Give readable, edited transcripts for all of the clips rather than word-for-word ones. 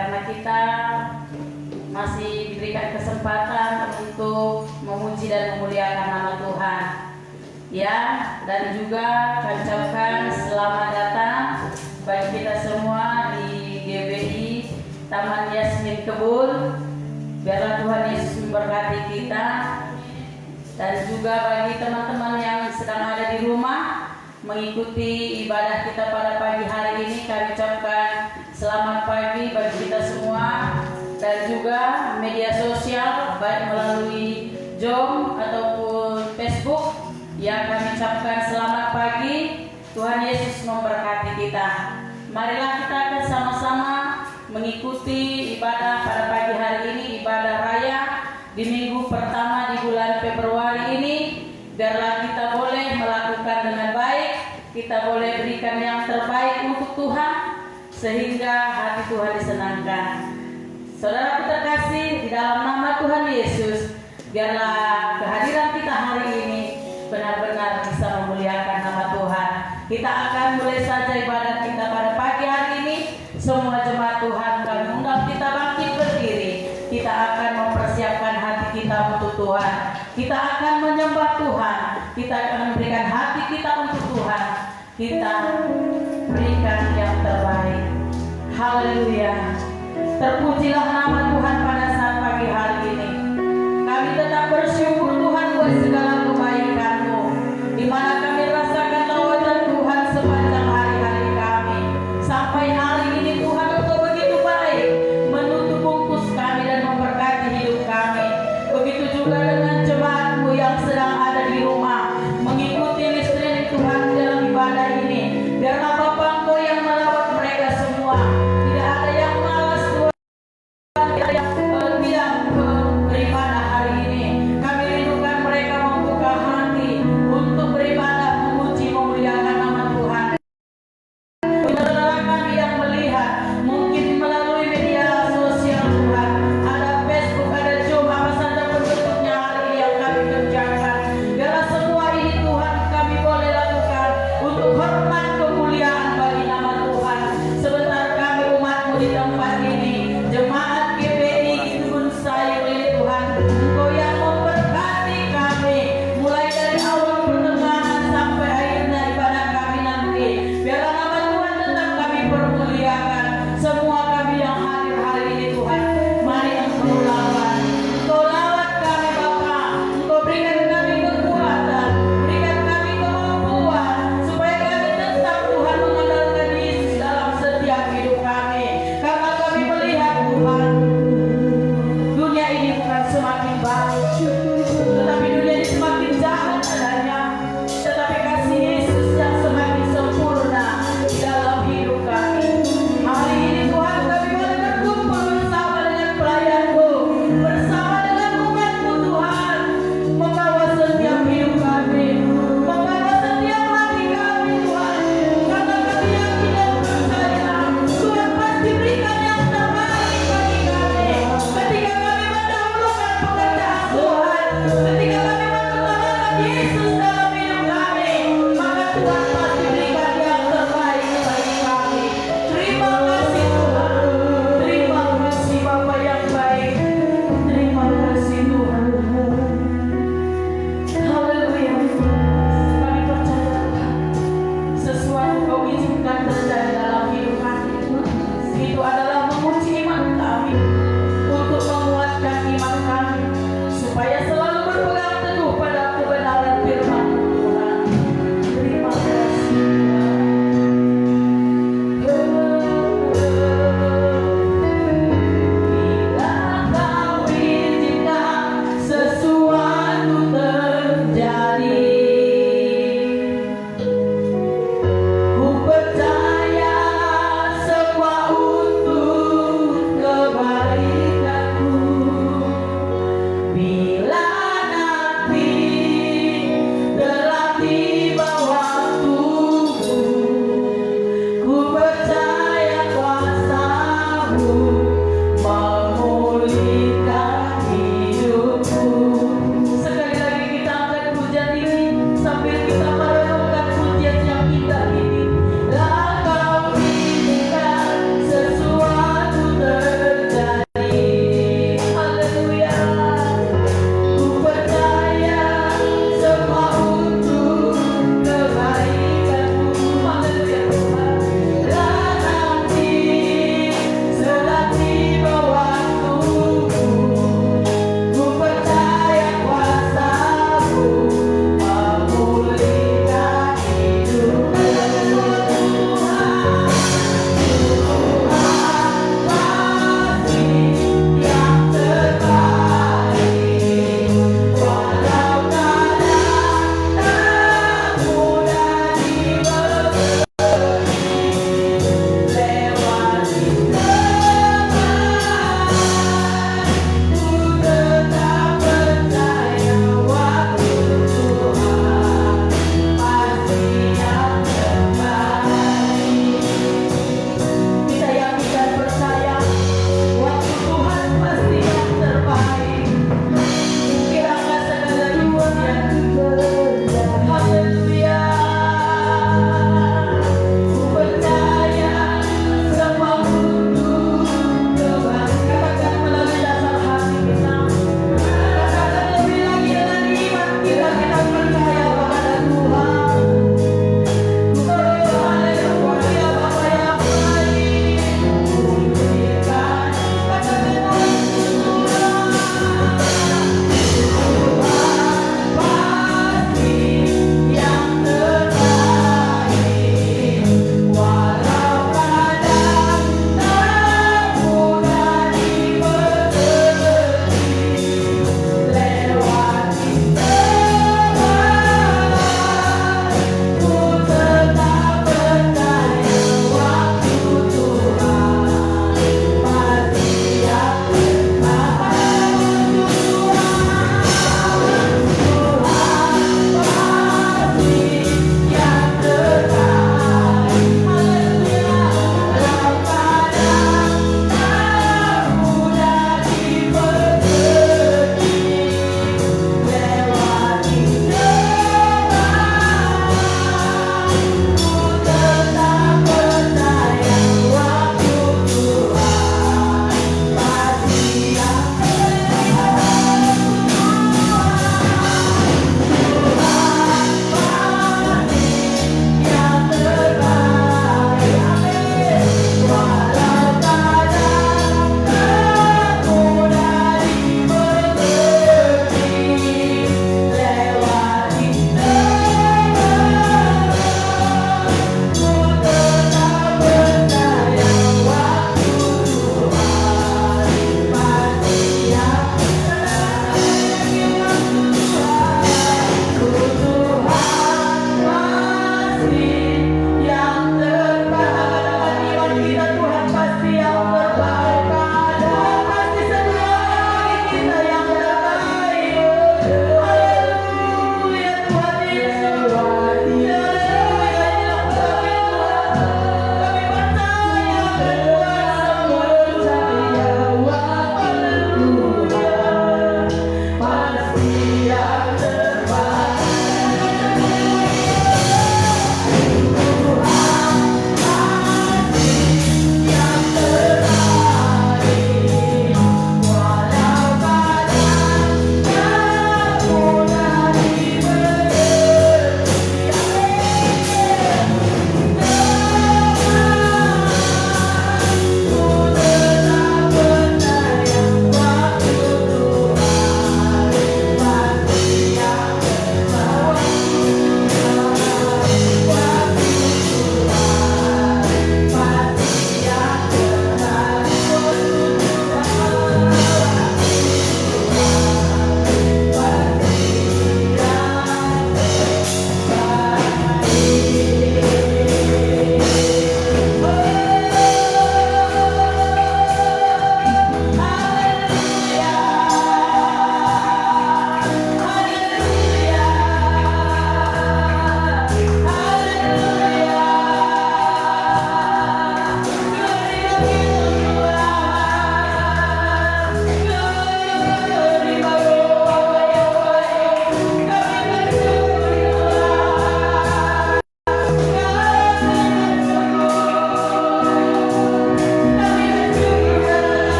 karena kita masih diberikan kesempatan untuk memuji dan memuliakan nama Tuhan. Ya, dan juga kami ucapkan selamat datang bagi kita semua di GBI Taman Yasmin Kebun. Biarlah Tuhan Yesus memberkati kita. Dan juga bagi teman-teman yang sedang ada di rumah mengikuti ibadah kita pada pagi hari ini, kami ucapkan selamat pagi bagi kita semua. Dan juga media sosial baik melalui Zoom ataupun Facebook, ya kami ucapkan selamat pagi. Tuhan Yesus memberkati kita. Marilah kita akan sama-sama mengikuti ibadah pada pagi hari ini, ibadah raya di minggu pertama di bulan Februari ini. Biarlah kita boleh melakukan dengan baik, kita boleh berikan yang terbaik untuk Tuhan, sehingga hati Tuhan disenangkan. Saudara terkasih, di dalam nama Tuhan Yesus, biarlah kehadiran kita hari ini benar-benar bisa memuliakan nama Tuhan. Kita akan mulai saja ibadah kita pada pagi hari ini. Semua jemaat Tuhan, kami undang kita bangkit berdiri. Kita akan mempersiapkan hati kita untuk Tuhan. Kita akan menyembah Tuhan. Kita akan memberikan hati kita untuk Tuhan. Kita berikan yang terbaik. Haleluya. Terpujilah nama Tuhan pada saat pagi hari ini. Kami tetap bersyukur Tuhan buat segala kebaikan-Mu, di mana kami rasakan lawatan Tuhan sepanjang hari-hari kami. Sampai hari ini Tuhan Engkau begitu baik, menutup bungkus kami dan memberkati hidup kami. Begitu juga dengan jemaat-Mu yang sedang ada di rumah mengikuti listening Tuhan dalam ibadah ini. Biarlah Bapa Engkau yang merawat mereka semua. Tidak ada yang malas Tuhan, tidak ada yang tidak beribadah hari ini. Kami rindukan mereka membuka hati untuk beribadah, memuji, memuliakan nama Tuhan. Saudara kami yang melihat mungkin melalui media sosial Tuhan, ada Facebook, ada Zoom, apa saja bentuknya hari ini yang kami kerjakan. Biarlah semua ini Tuhan kami boleh lakukan untuk hormat kemuliaan bagi nama Tuhan. Sebentar kami umat-Mu di tempat ini, jemaat GBI Kebun Sayur ini Tuhan, Engkau yang memberkati kami mulai dari awal pertengahan sampai akhirnya ibadah kami nanti. Biarlah nama Tuhan tetap kami permuliakan. Semua kami yang hadir hari ini Tuhan, mari Engkau lawat. Engkau lawat kami Bapa. Engkau berikan kami kekuatan, berikan kami kemampuan, supaya kami tetap Tuhan mengandalkan Yesus dalam setiap hidup kami. Karena kami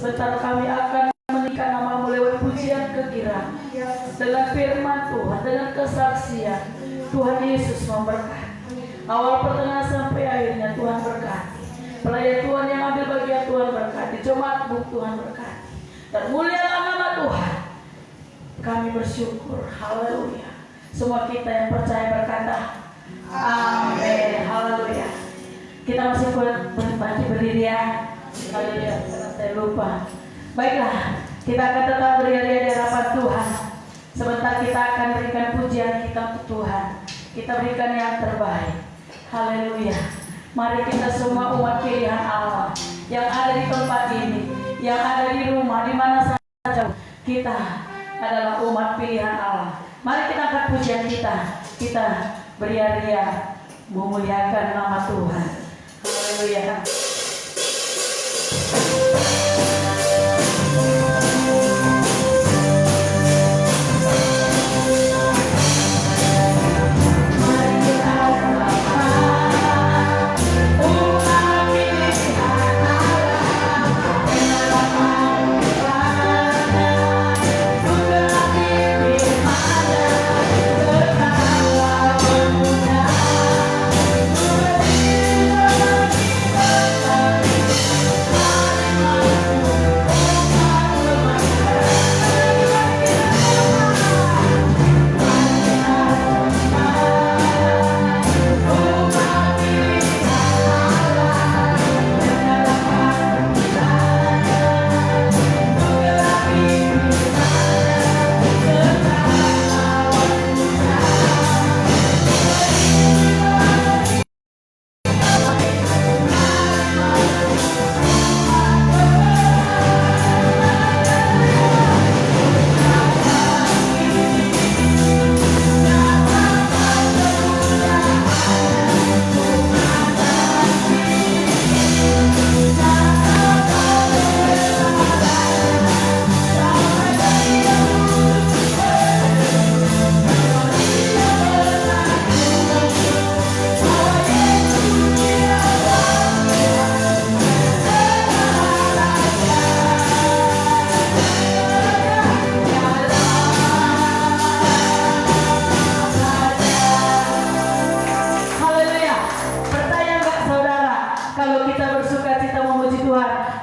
Sebentar kami akan meninggikan nama-Mu lewat pujian kekiraan dengan firman Tuhan, dengan kesaksian. Tuhan Yesus memberkati awal pertengahan sampai akhirnya. Tuhan berkati pelayan Tuhan yang ambil bagian. Tuhan berkati jemaat Tuhan berkati. Termulialah nama Tuhan. Kami bersyukur. Haleluya. Semua kita yang percaya berkata amin. Haleluya. Kita masih bagi berdiri ya. Haleluya. Saya lupa. Baiklah, kita akan tetap berdiri di hadapan Tuhan. Sebentar kita akan berikan pujian kita untuk Tuhan. Kita berikan yang terbaik. Haleluya. Mari kita semua umat pilihan Allah yang ada di tempat ini, yang ada di rumah, di mana saja, kita adalah umat pilihan Allah. Mari kita angkat pujian kita. Kita beria-ria memuliakan nama Tuhan. Haleluya.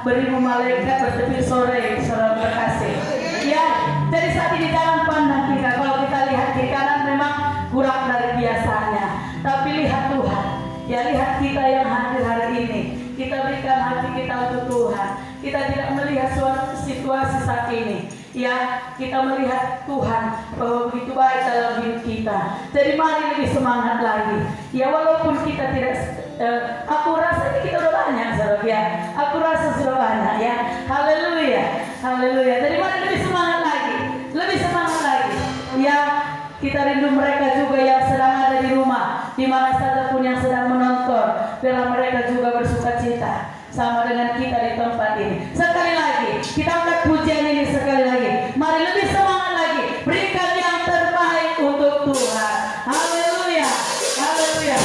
Beribu malaikat bertepuk sore, saudara terkasih. Ya, dari saat ini jangan pandang kita. Kalau kita lihat di kanan memang kurang dari biasanya, tapi lihat Tuhan. Ya, lihat kita yang hadir hari ini. Kita berikan hati kita untuk Tuhan. Kita tidak melihat suatu situasi saat ini. Ya, kita melihat Tuhan bahwa begitu baik dalam hidup kita. Jadi mari lebih semangat lagi. Ya, walaupun kita tidak aku rasa kita udah banyak, saudara ya. Aku rasa sudah banyak ya. Haleluya, haleluya. Jadi mari lebih semangat lagi, lebih semangat lagi. Ya, kita rindu mereka juga yang sedang ada di rumah, di mana saja pun yang sedang menonton. Biarlah mereka juga bersuka cita sama dengan kita di tempat ini. Sekali lagi, kita angkat pujian ini sekali lagi. Mari lebih semangat lagi, berikan yang terbaik untuk Tuhan. Haleluya, haleluya.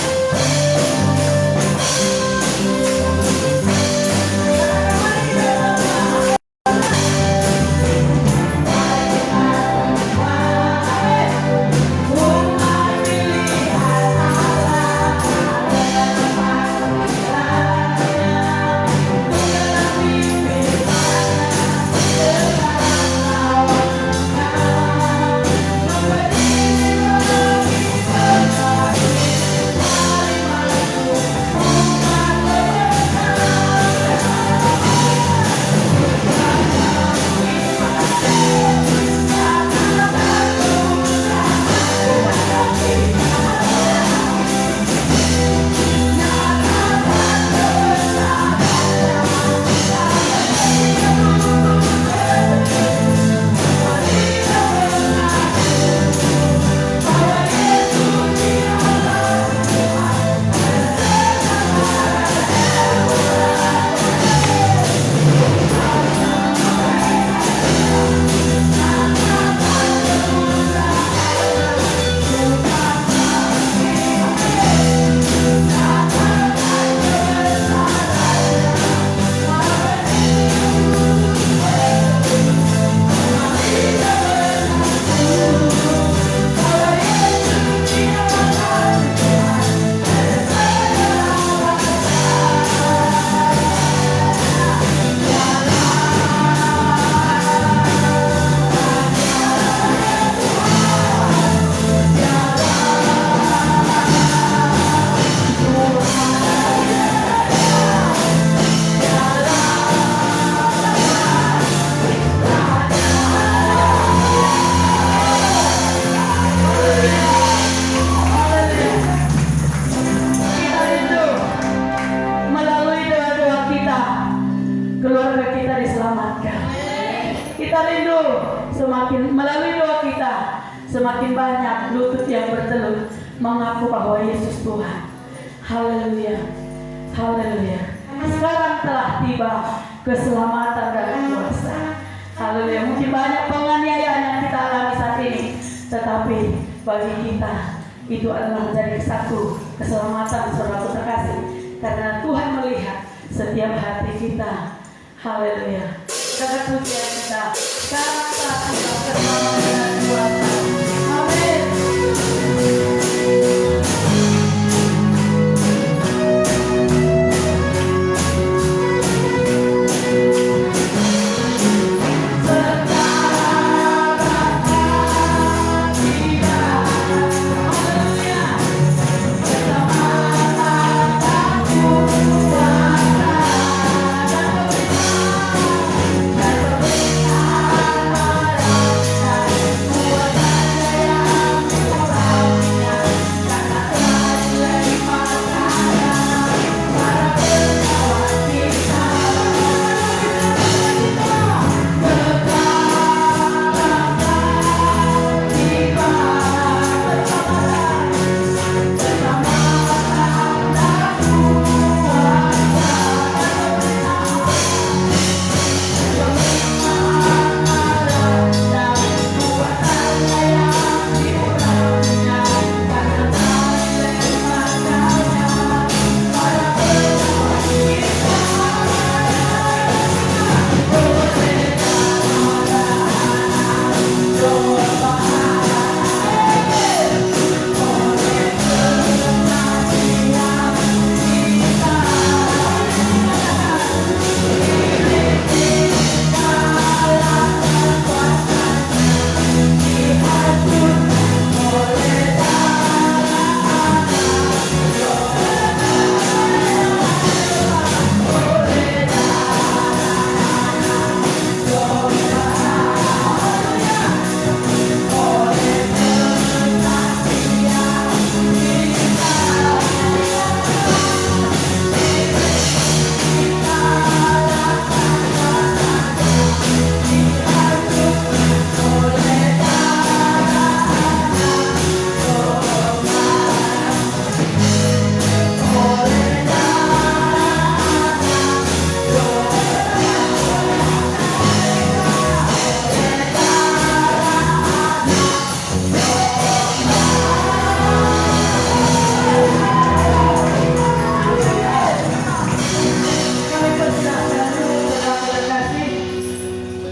Kita rindu semakin melalui doa kita, semakin banyak lutut yang bertelut mengaku bahwa Yesus Tuhan. Haleluya, haleluya. Sekarang telah tiba keselamatan dan kuasa. Haleluya. Mungkin banyak penganiayaan yang kita alami saat ini, tetapi bagi kita itu adalah menjadi satu keselamatan, saudara terkasih, karena Tuhan melihat setiap hati kita. Haleluya. Dengan pujian kita, sekarang telah tiba keselamatan dan kuasa. Amin.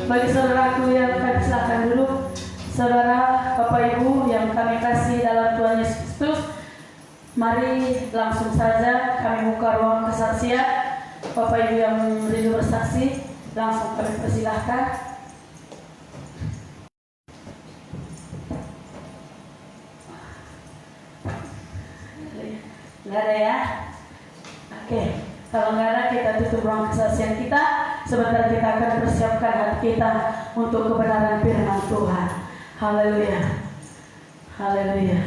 Bagi saudaraku yang kami silakan dulu, saudara, Bapak Ibu yang kami kasih dalam Tuhan Yesus Kristus, mari langsung saja kami buka ruang kesaksian. Bapak Ibu yang rindu bersaksi, langsung kami persilahkan. Nggak ada ya? Oke, kalau nggak ada kita tutup ruang kesaksian kita. Sebentar kita akan persiapkan hati kita untuk kebenaran firman Tuhan. Haleluya, haleluya,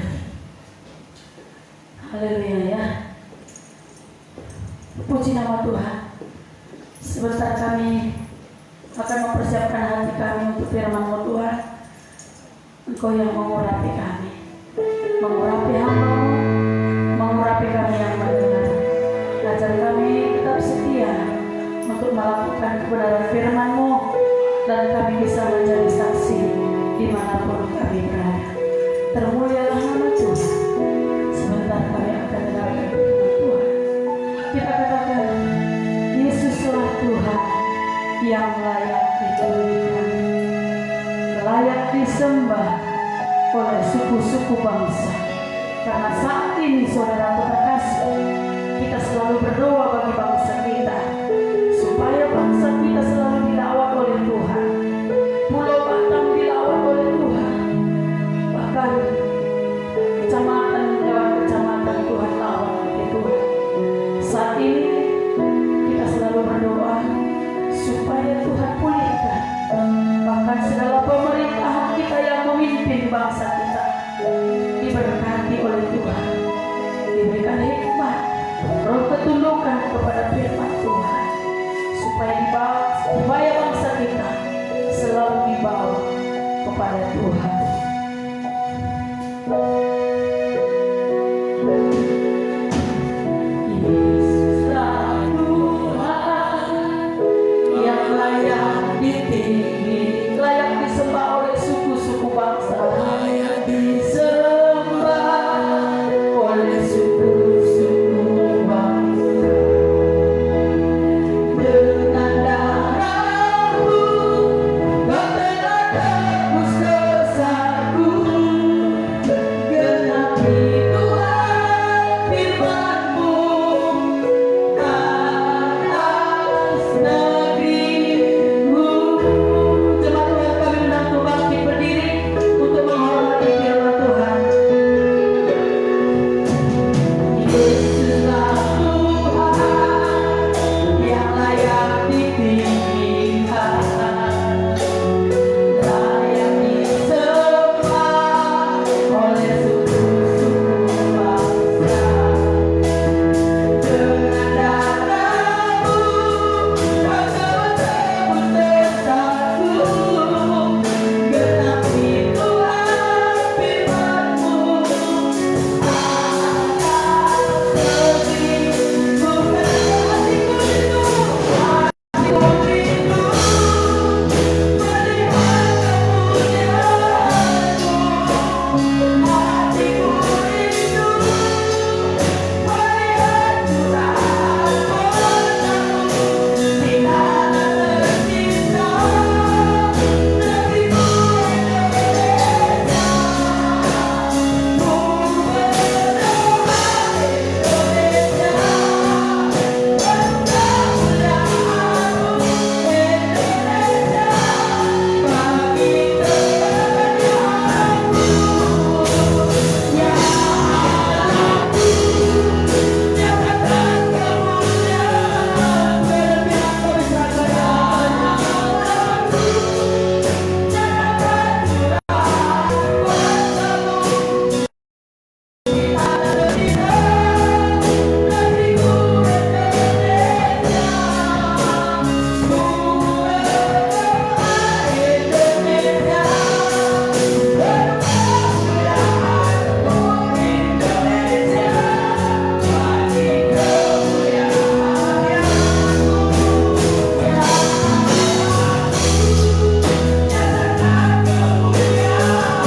haleluya ya. Puji nama Tuhan. Sebentar kami akan mempersiapkan hati kami untuk firman Tuhan. Engkau yang mengurapi kami, mengurapi hamba-Mu, mengurapi kami yang mendengar. Ajar kami tetap setia untuk melakukan kebenaran firman-Mu, dan kami bisa menjadi saksi dimanapun kami berada. Termulialah nama Tuhan. Sebentar kami akan dengarkan firman Tuhan. Kita katakan, Yesuslah Tuhan yang layak dipujikan, layak disembah oleh suku-suku bangsa. Karena saat ini saudara terkasih, kita selalu berdoa bagi bangsa kita, supaya bangsa kita selalu dilawat oleh Tuhan. Pulau Batam dilawat oleh Tuhan. Bahkan kecamatan lewat kecamatan Tuhan lawat oleh Tuhan. Saat ini kita selalu berdoa supaya Tuhan pulihkan. Bahkan segala pemerintahan kita yang memimpin bangsa kita diberkati oleh Tuhan. Diberikan hikmat, roh ketundukan kepada firman kepada Tuhan. Yesuslah Tuhan yang layak ditinggi, layak disembah oleh suku-suku bangsa, layak disembah oleh suku-suku bangsa. Dengan darah-Mu Kau telah tebus dosaku, genapi Tuhan firman-Mu atas negeri-Mu. Jemaat Tuhan, kami undang untuk bangkit berdiri untuk menghormati firman Tuhan. Yesuslah Tuhan yang layak ditinggikan, layak disembah oleh suku-suku bangsa. Dengan darah-Mu Kau telah tebus dosaku, genapi Tuhan firman-Mu atas negeri-Mu. Hatiku rindu melihat kemuliaan-Mu, hatiku rindu melihat Tuhan bersamamu di tanah tercinta, negeriku Indonesia. Ku berdoa Indonesia, berdoa kemuliaan-Mu Indonesia, bagi kebahagiaan-Mu. Ya Allah, nyatakan kemuliaan berlebihan kami serahkan ya Allah. Nyatakan curahan kuasa-Mu di tanah tercinta, negeriku Indonesia. Ku berdoa Indonesia, berdoa kemuliaan-Mu Indonesia, bagi kemuliaan-Mu. Ya nyatakan kemuliaan-Mu,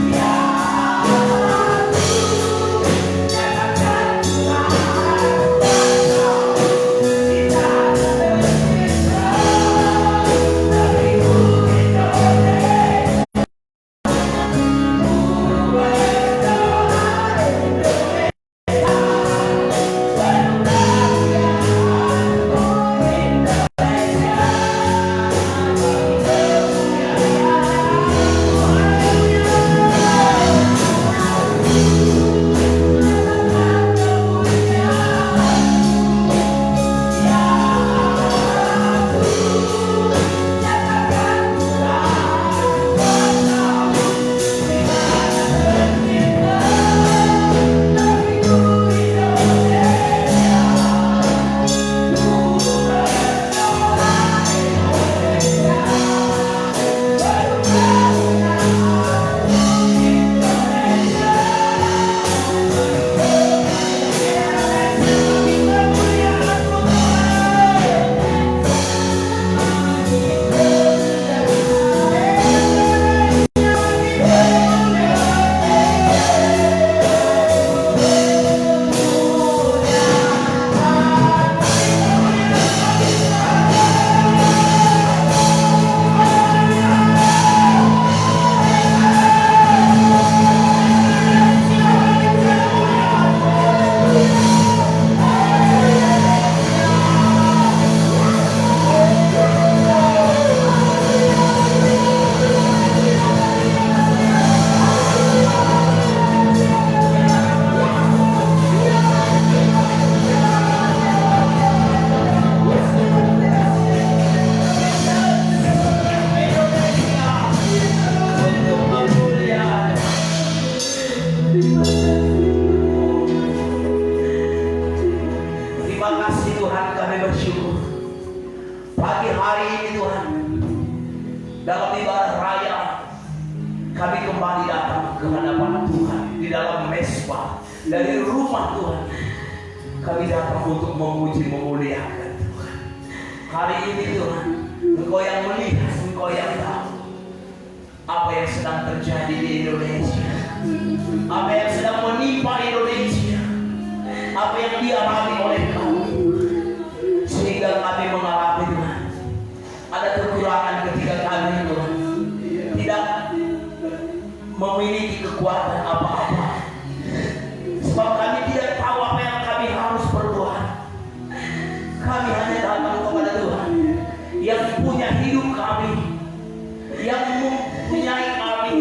ya nyatakan curahan kuasa-Mu di tanah tercinta, negeriku Indonesia. dalam ibadah kami kembali datang ke hadapan Tuhan di dalam mesbah dari rumah Tuhan. Kami datang untuk memuji memuliakan Tuhan. Hari ini Tuhan, Engkau yang melihat, Engkau yang tahu apa yang sedang terjadi di Indonesia, apa yang sedang menimpa Indonesia, apa yang dialami oleh kami, sehingga kami mengalami Tuhan ada kekurangan ketika kami Tuhan tidak memiliki kekuatan apa-apa, sebab kami tidak tahu apa yang kami harus berbuat. Kami hanya datang kepada Tuhan yang punya hidup kami, yang mempunyai kami.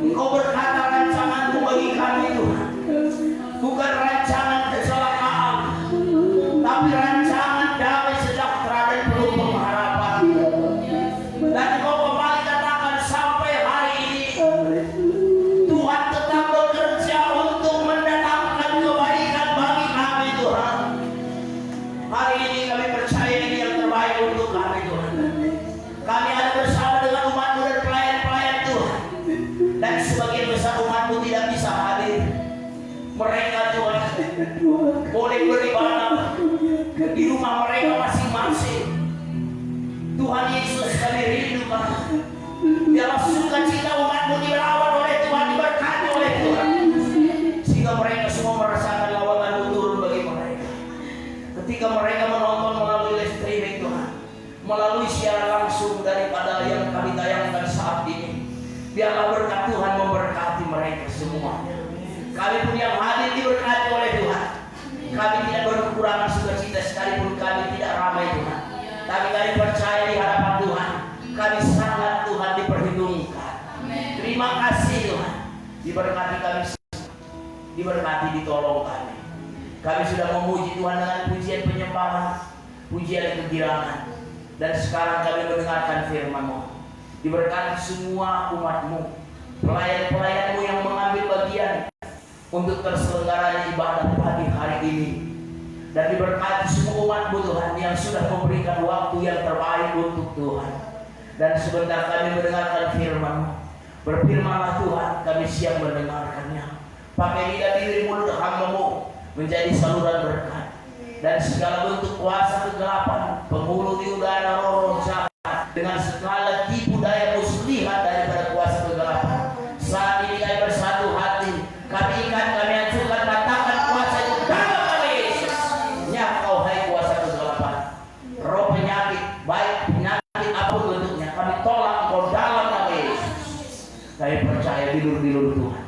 Engkau berkata rancangan-Mu bagi kami Tuhan bukan rancangan kecelakaan, tapi rancangan damai sejahtera dan penuh pengharapan. Dan Engkau kembali katakan sampai hari ini Tuhan tetap bekerja untuk mendatangkan kebaikan bagi kami Tuhan. Hari ini kami percaya ini yang terbaik untuk kami Tuhan. Kami ada bersama dengan umat-Mu dan pelayan-pelayan Tuhan, dan sebagian besar umat-Mu tidak bisa hadir. Mereka Tuhan boleh beribadah di rumah mereka masing-masing. Tuhan Yesus, kami rindu biarlah sukacita umat-Mu dilawan oleh Tuhan, diberkati oleh Tuhan, sehingga mereka semua merasakan lawanan-Mu turun bagi mereka. Ketika mereka menonton melalui live streaming Tuhan, melalui siaran langsung daripada yang kami tayangkan saat ini, biarlah berkat Tuhan memberkati mereka semuanya. Kami pun yang hadir diberkati oleh Tuhan. Kami tidak berkekurangan sukacita sekalipun kami tidak ramai Tuhan, tapi kami percaya di hadapan Tuhan kami sangat Tuhan diperhitungkan. Terima kasih Tuhan, diberkati kami, diberkati, ditolong kami. Kami sudah memuji Tuhan dengan pujian penyembahan, pujian kegirangan, dan sekarang kami mendengarkan firman-Mu. Diberkati semua umat-Mu, pelayan-pelayan-Mu yang mengambil bagian untuk terselenggaranya ibadah pagi hari ini, dan diberkati semua umat-Mu Tuhan yang sudah memberikan waktu yang terbaik untuk Tuhan. Dan sebentar kami mendengarkan firman-Mu. Berfirmanlah Tuhan, kami siap mendengarkannya. Pakai lidah diri mulut hamba-Mu menjadi saluran berkat, dan segala bentuk kuasa kegelapan, penghulu di udara, roh jahat, dengan segala tipu daya muslihat daripada kuasa kegelapan, saat ini kami bersatu hati, kami ikat, kami hancurkan, katakan kuasa itu dalam nama Yesus. Nyakau hai kuasa kegelapan, roh penyakit, baik penyakit apapun bentuknya, kami tolak engkau dalam nama Yesus. Kami percaya dilur-dilur Tuhan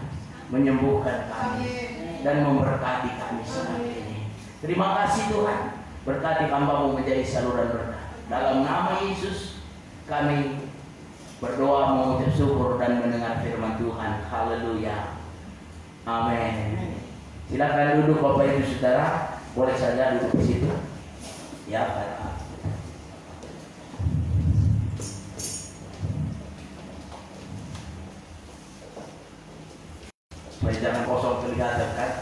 menyembuhkan kami dan memberkati kami saat ini. Terima kasih Tuhan, berkati hamba-Mu menjadi saluran berkat. Dalam nama Yesus kami berdoa, mengucap syukur dan mendengar firman Tuhan. Haleluya. Amin. Silakan duduk Bapak Ibu Saudara, boleh saja duduk di situ. Ya, Pak. Supaya jangan kosong kelihatan kan.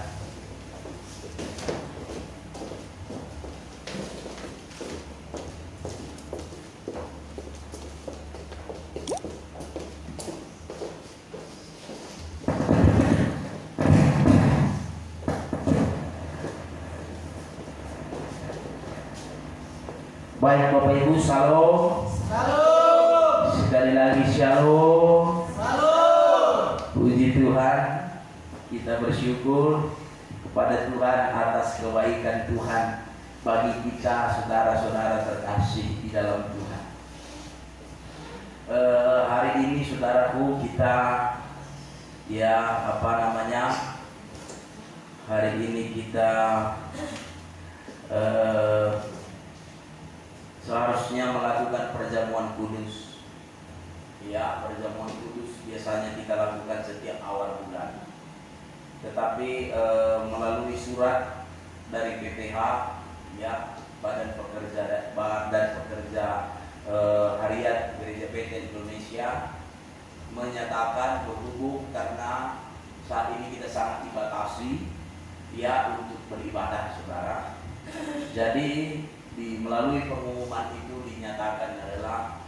Baik Bapak Ibu, shalom. Shalom. Sekali lagi shalom. Shalom. Puji Tuhan, kita bersyukur kepada Tuhan atas kebaikan Tuhan bagi kita saudara-saudara terkasih di dalam Tuhan. Hari ini saudaraku, kita hari ini kita seharusnya melakukan perjamuan kudus. Ya, perjamuan kudus biasanya kita lakukan setiap awal bulan. Tetapi melalui surat dari BPH, ya, Badan Pekerja Harian Gereja PT Indonesia, menyatakan berhubung karena saat ini kita sangat dibatasi, ya, untuk beribadah, saudara. Jadi melalui pengumuman itu dinyatakan adalah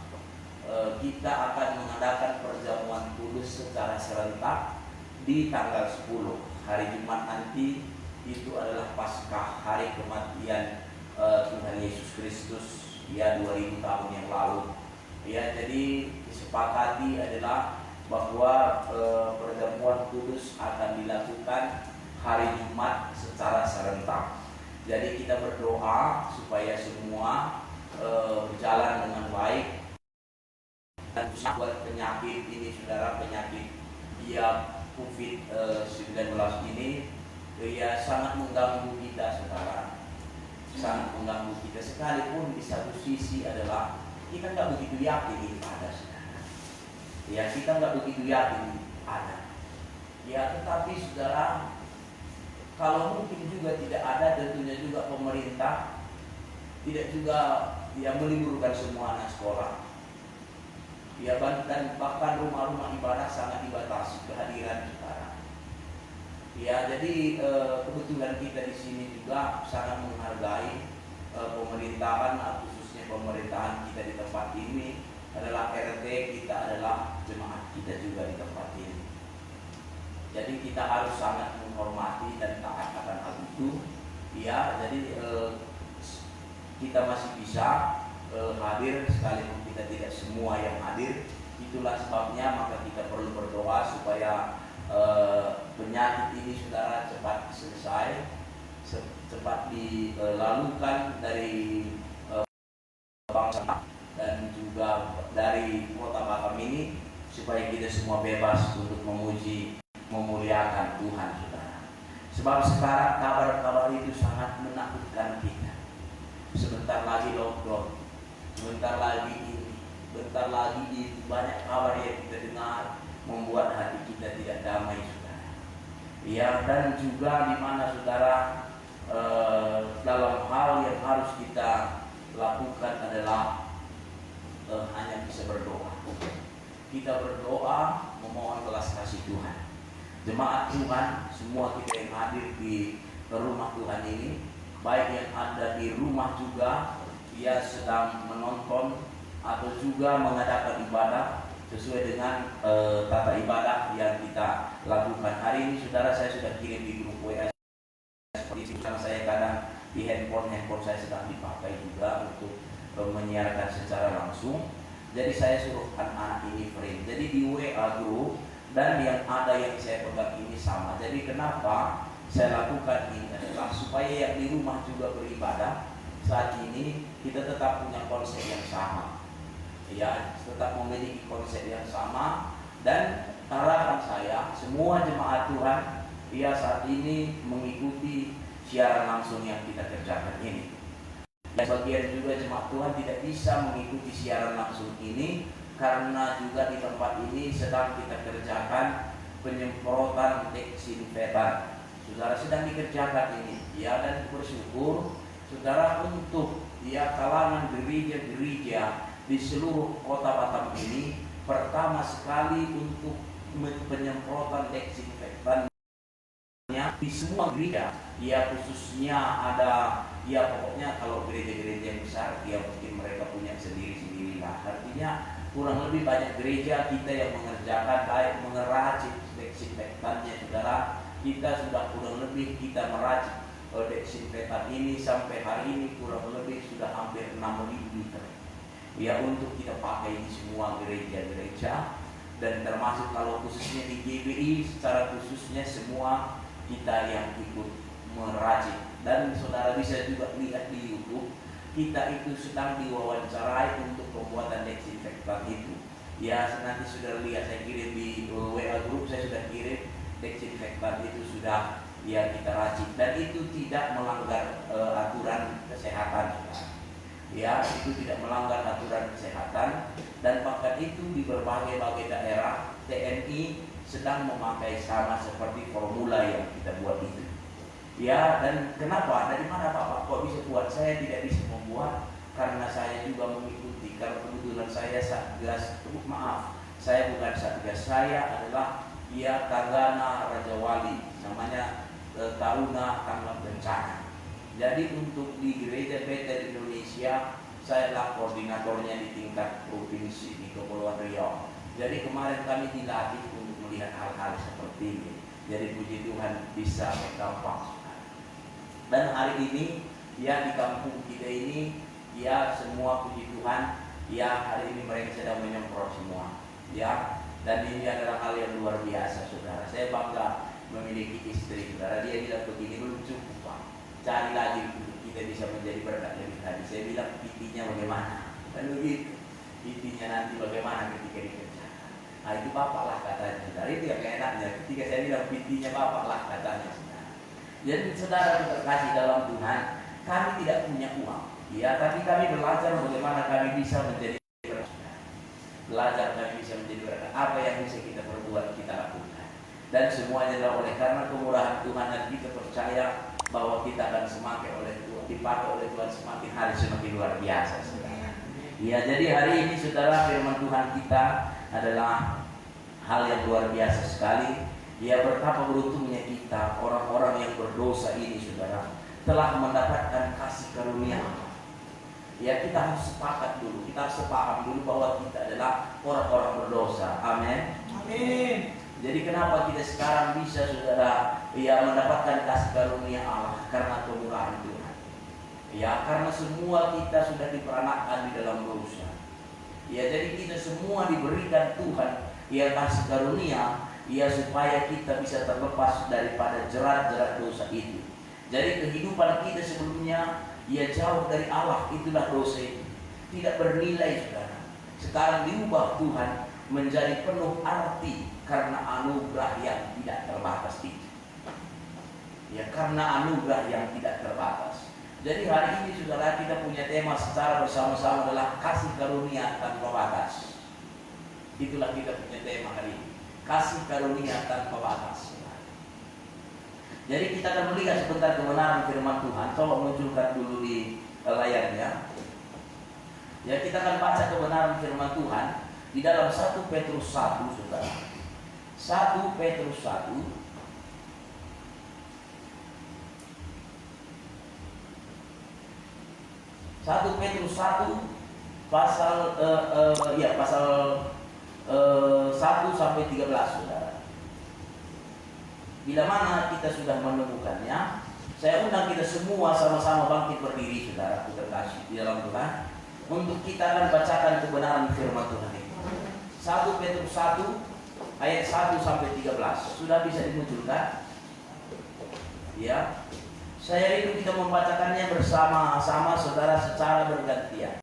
kita akan mengadakan perjamuan kudus secara serentak di tanggal 10 hari Jumat nanti. Itu adalah Paskah, hari kematian Tuhan Yesus Kristus ya 2000 tahun yang lalu. Ya, jadi disepakati adalah bahwa perjamuan kudus akan dilakukan hari Jumat secara serentak. Jadi kita berdoa supaya semua berjalan dengan baik, dan buat penyakit ini, saudara, penyakit ya COVID-19 ini ya sangat mengganggu kita, saudara, sangat mengganggu kita. Sekalipun di satu sisi adalah kita nggak begitu yakin ini ada, saudara. Ya, kita nggak begitu yakin ada. Ya, tetapi saudara, kalau mungkin juga tidak ada, tentunya juga pemerintah tidak juga ya meliburkan semua anak sekolah. Ya, dan bahkan rumah-rumah ibadah sangat dibatasi kehadiran saudara. Ya, jadi kebetulan kita di sini juga sangat menghargai pemerintahan, khususnya pemerintahan kita di tempat ini adalah RT kita, adalah jemaat kita juga di tempat ini. Jadi kita harus sangat menghormati dan taat akan hal itu. Ya, jadi kita masih bisa hadir sekalipun kita tidak semua yang hadir. Itulah sebabnya maka kita perlu berdoa supaya penyakit ini, saudara, cepat selesai, cepat dilalukan dari bangsa dan juga dari kota Batam ini, supaya kita semua bebas untuk memuji, memuliakan Tuhan, saudara. Sebab sekarang kabar-kabar itu sangat menakutkan kita. Sebentar lagi lockdown, sebentar lagi ini, bentar lagi itu, banyak kabar yang kita dengar membuat hati kita tidak damai, saudara. Ya, dan juga di mana, saudara, dalam hal yang harus kita lakukan adalah hanya bisa berdoa. Kita berdoa memohon belas kasih Tuhan. Jemaat Tuhan, semua kita yang hadir di rumah Tuhan ini, baik yang ada di rumah juga, dia sedang menonton atau juga mengadakan ibadah sesuai dengan tata ibadah yang kita lakukan hari ini. Saudara, saya sudah kirim di grup WA seperti itu, karena saya kadang di handphone saya sedang dipakai juga untuk menyiarkan secara langsung. Jadi saya suruh anak ini frame. Jadi di WA grup dan yang ada yang saya pegang ini sama. Jadi kenapa saya lakukan ini adalah supaya yang di rumah juga beribadah. Saat ini kita tetap punya konsep yang sama. Ya, tetap memiliki konsep yang sama, dan harapan saya semua jemaat Tuhan ya saat ini mengikuti siaran langsung yang kita kerjakan ini. Dan bagian juga jemaat Tuhan tidak bisa mengikuti siaran langsung ini karena juga di tempat ini sedang kita kerjakan penyemprotan desinfektan. Saudara, sedang dikerjakan ini ya, dan bersyukur saudara untuk ya kalangan gereja-gereja di seluruh kota Batam ini pertama sekali untuk penyemprotan desinfektan di semua gereja. Ya, khususnya ada ya pokoknya kalau gereja-gereja yang besar ya mungkin mereka punya sendiri-sendiri lah. Artinya kurang lebih banyak gereja kita yang mengerjakan baik mengeracik desinfektannya, saudara. Kita sudah kurang lebih kita meracik desinfektan ini sampai hari ini kurang lebih sudah hampir 6.000 liter. Ya, untuk kita pakai di semua gereja-gereja, dan termasuk kalau khususnya di GBI secara khususnya semua kita yang ikut meracik. Dan saudara bisa juga lihat di YouTube, kita itu sedang diwawancarai untuk pembuatan desinfektan itu. Ya, nanti sudah lihat, saya kirim di WA grup, saya sudah kirim desinfektan itu sudah ya kita racik, dan itu tidak melanggar aturan kesehatan, saudara. Ya, itu tidak melanggar aturan kesehatan, dan bahkan itu di berbagai-bagai daerah TNI sedang memakai sama seperti formula yang kita buat itu. Ya, dan kenapa? Dari mana Pak kok bisa buat? Saya tidak bisa membuat karena saya juga mengikuti, karena kebetulan saya Satgas, saya bukan Satgas, saya adalah ya Tagana Raja Wali, namanya Taruna Tanggap Bencana. Jadi untuk di Gereja Bethel Indonesia, saya adalah koordinatornya di tingkat provinsi di Kepulauan Riau. Jadi kemarin kami dilatih untuk melihat hal-hal seperti ini. Jadi puji Tuhan bisa berdampak. Dan hari ini ya di kampung kita ini ya semua puji Tuhan ya hari ini mereka sedang menyemprot semua ya. Dan ini adalah hal yang luar biasa saudara. Saya bangga memiliki istri saudara. Dia bilang begini, belum cukup Pak, cari lagi kita bisa menjadi berkat lebih tadi. Saya bilang intinya bagaimana dan begitu intinya nanti bagaimana ketika dikerjakan. Nah itu bapak lah katanya saudara. Itu yang enaknya ketika saya bilang intinya bapak lah katanya saudara. Jadi saudara terkasih dalam Tuhan, kami tidak punya uang ya, tapi kami belajar bagaimana kami bisa menjadi berkat. Belajar kami bisa menjadi berkat. Apa yang bisa kita perbuat, kita lakukan. Dan semuanya adalah oleh karena kemurahan Tuhan, dan kita percaya bahwa kita akan semakin oleh Tuhan, dipakai oleh Tuhan semakin hari semakin luar biasa saudara. Ya, jadi hari ini saudara firman Tuhan kita adalah hal yang luar biasa sekali. Ya, betapa beruntungnya kita orang-orang yang berdosa ini saudara telah mendapatkan kasih karunia. Ya, kita harus sepakat dulu, kita harus sepaham dulu bahwa kita adalah orang-orang berdosa. Amin. Amin. Jadi kenapa kita sekarang bisa saudara ya mendapatkan kasih karunia Allah? Karena kemurahan Tuhan. Ya, karena semua kita sudah diperanakkan di dalam dosa. Ya, jadi kita semua diberikan Tuhan ya kasih karunia ya supaya kita bisa terlepas daripada jerat-jerat dosa itu. Jadi kehidupan kita sebelumnya ya jauh dari Allah, itulah dosa itu. Tidak bernilai saudara. Sekarang diubah Tuhan menjadi penuh arti karena anugerah yang tidak terbatas itu. Ya, karena anugerah yang tidak terbatas. Jadi hari ini saudara kita punya tema secara bersama-sama adalah kasih karunia tanpa batas. Itulah kita punya tema hari ini. Kasih karunia tanpa batas. Jadi kita akan melihat sebentar kebenaran firman Tuhan. Coba munculkan dulu di layarnya. Ya, kita akan baca kebenaran firman Tuhan di dalam 1 Petrus 1 saudara. 1 Petrus 1 1 Petrus 1 pasal pasal 1 sampai 13 saudara. Bila mana kita sudah menemukannya, saya undang kita semua sama-sama bangkit berdiri saudara terkasih di dalam Tuhan, untuk kita akan bacakan kebenaran firman Tuhan ini. 1 Petrus 1 ayat 1 sampai 13. Sudah bisa dimunculkan? Ya. Saya itu kita membacakannya bersama-sama saudara secara bergantian.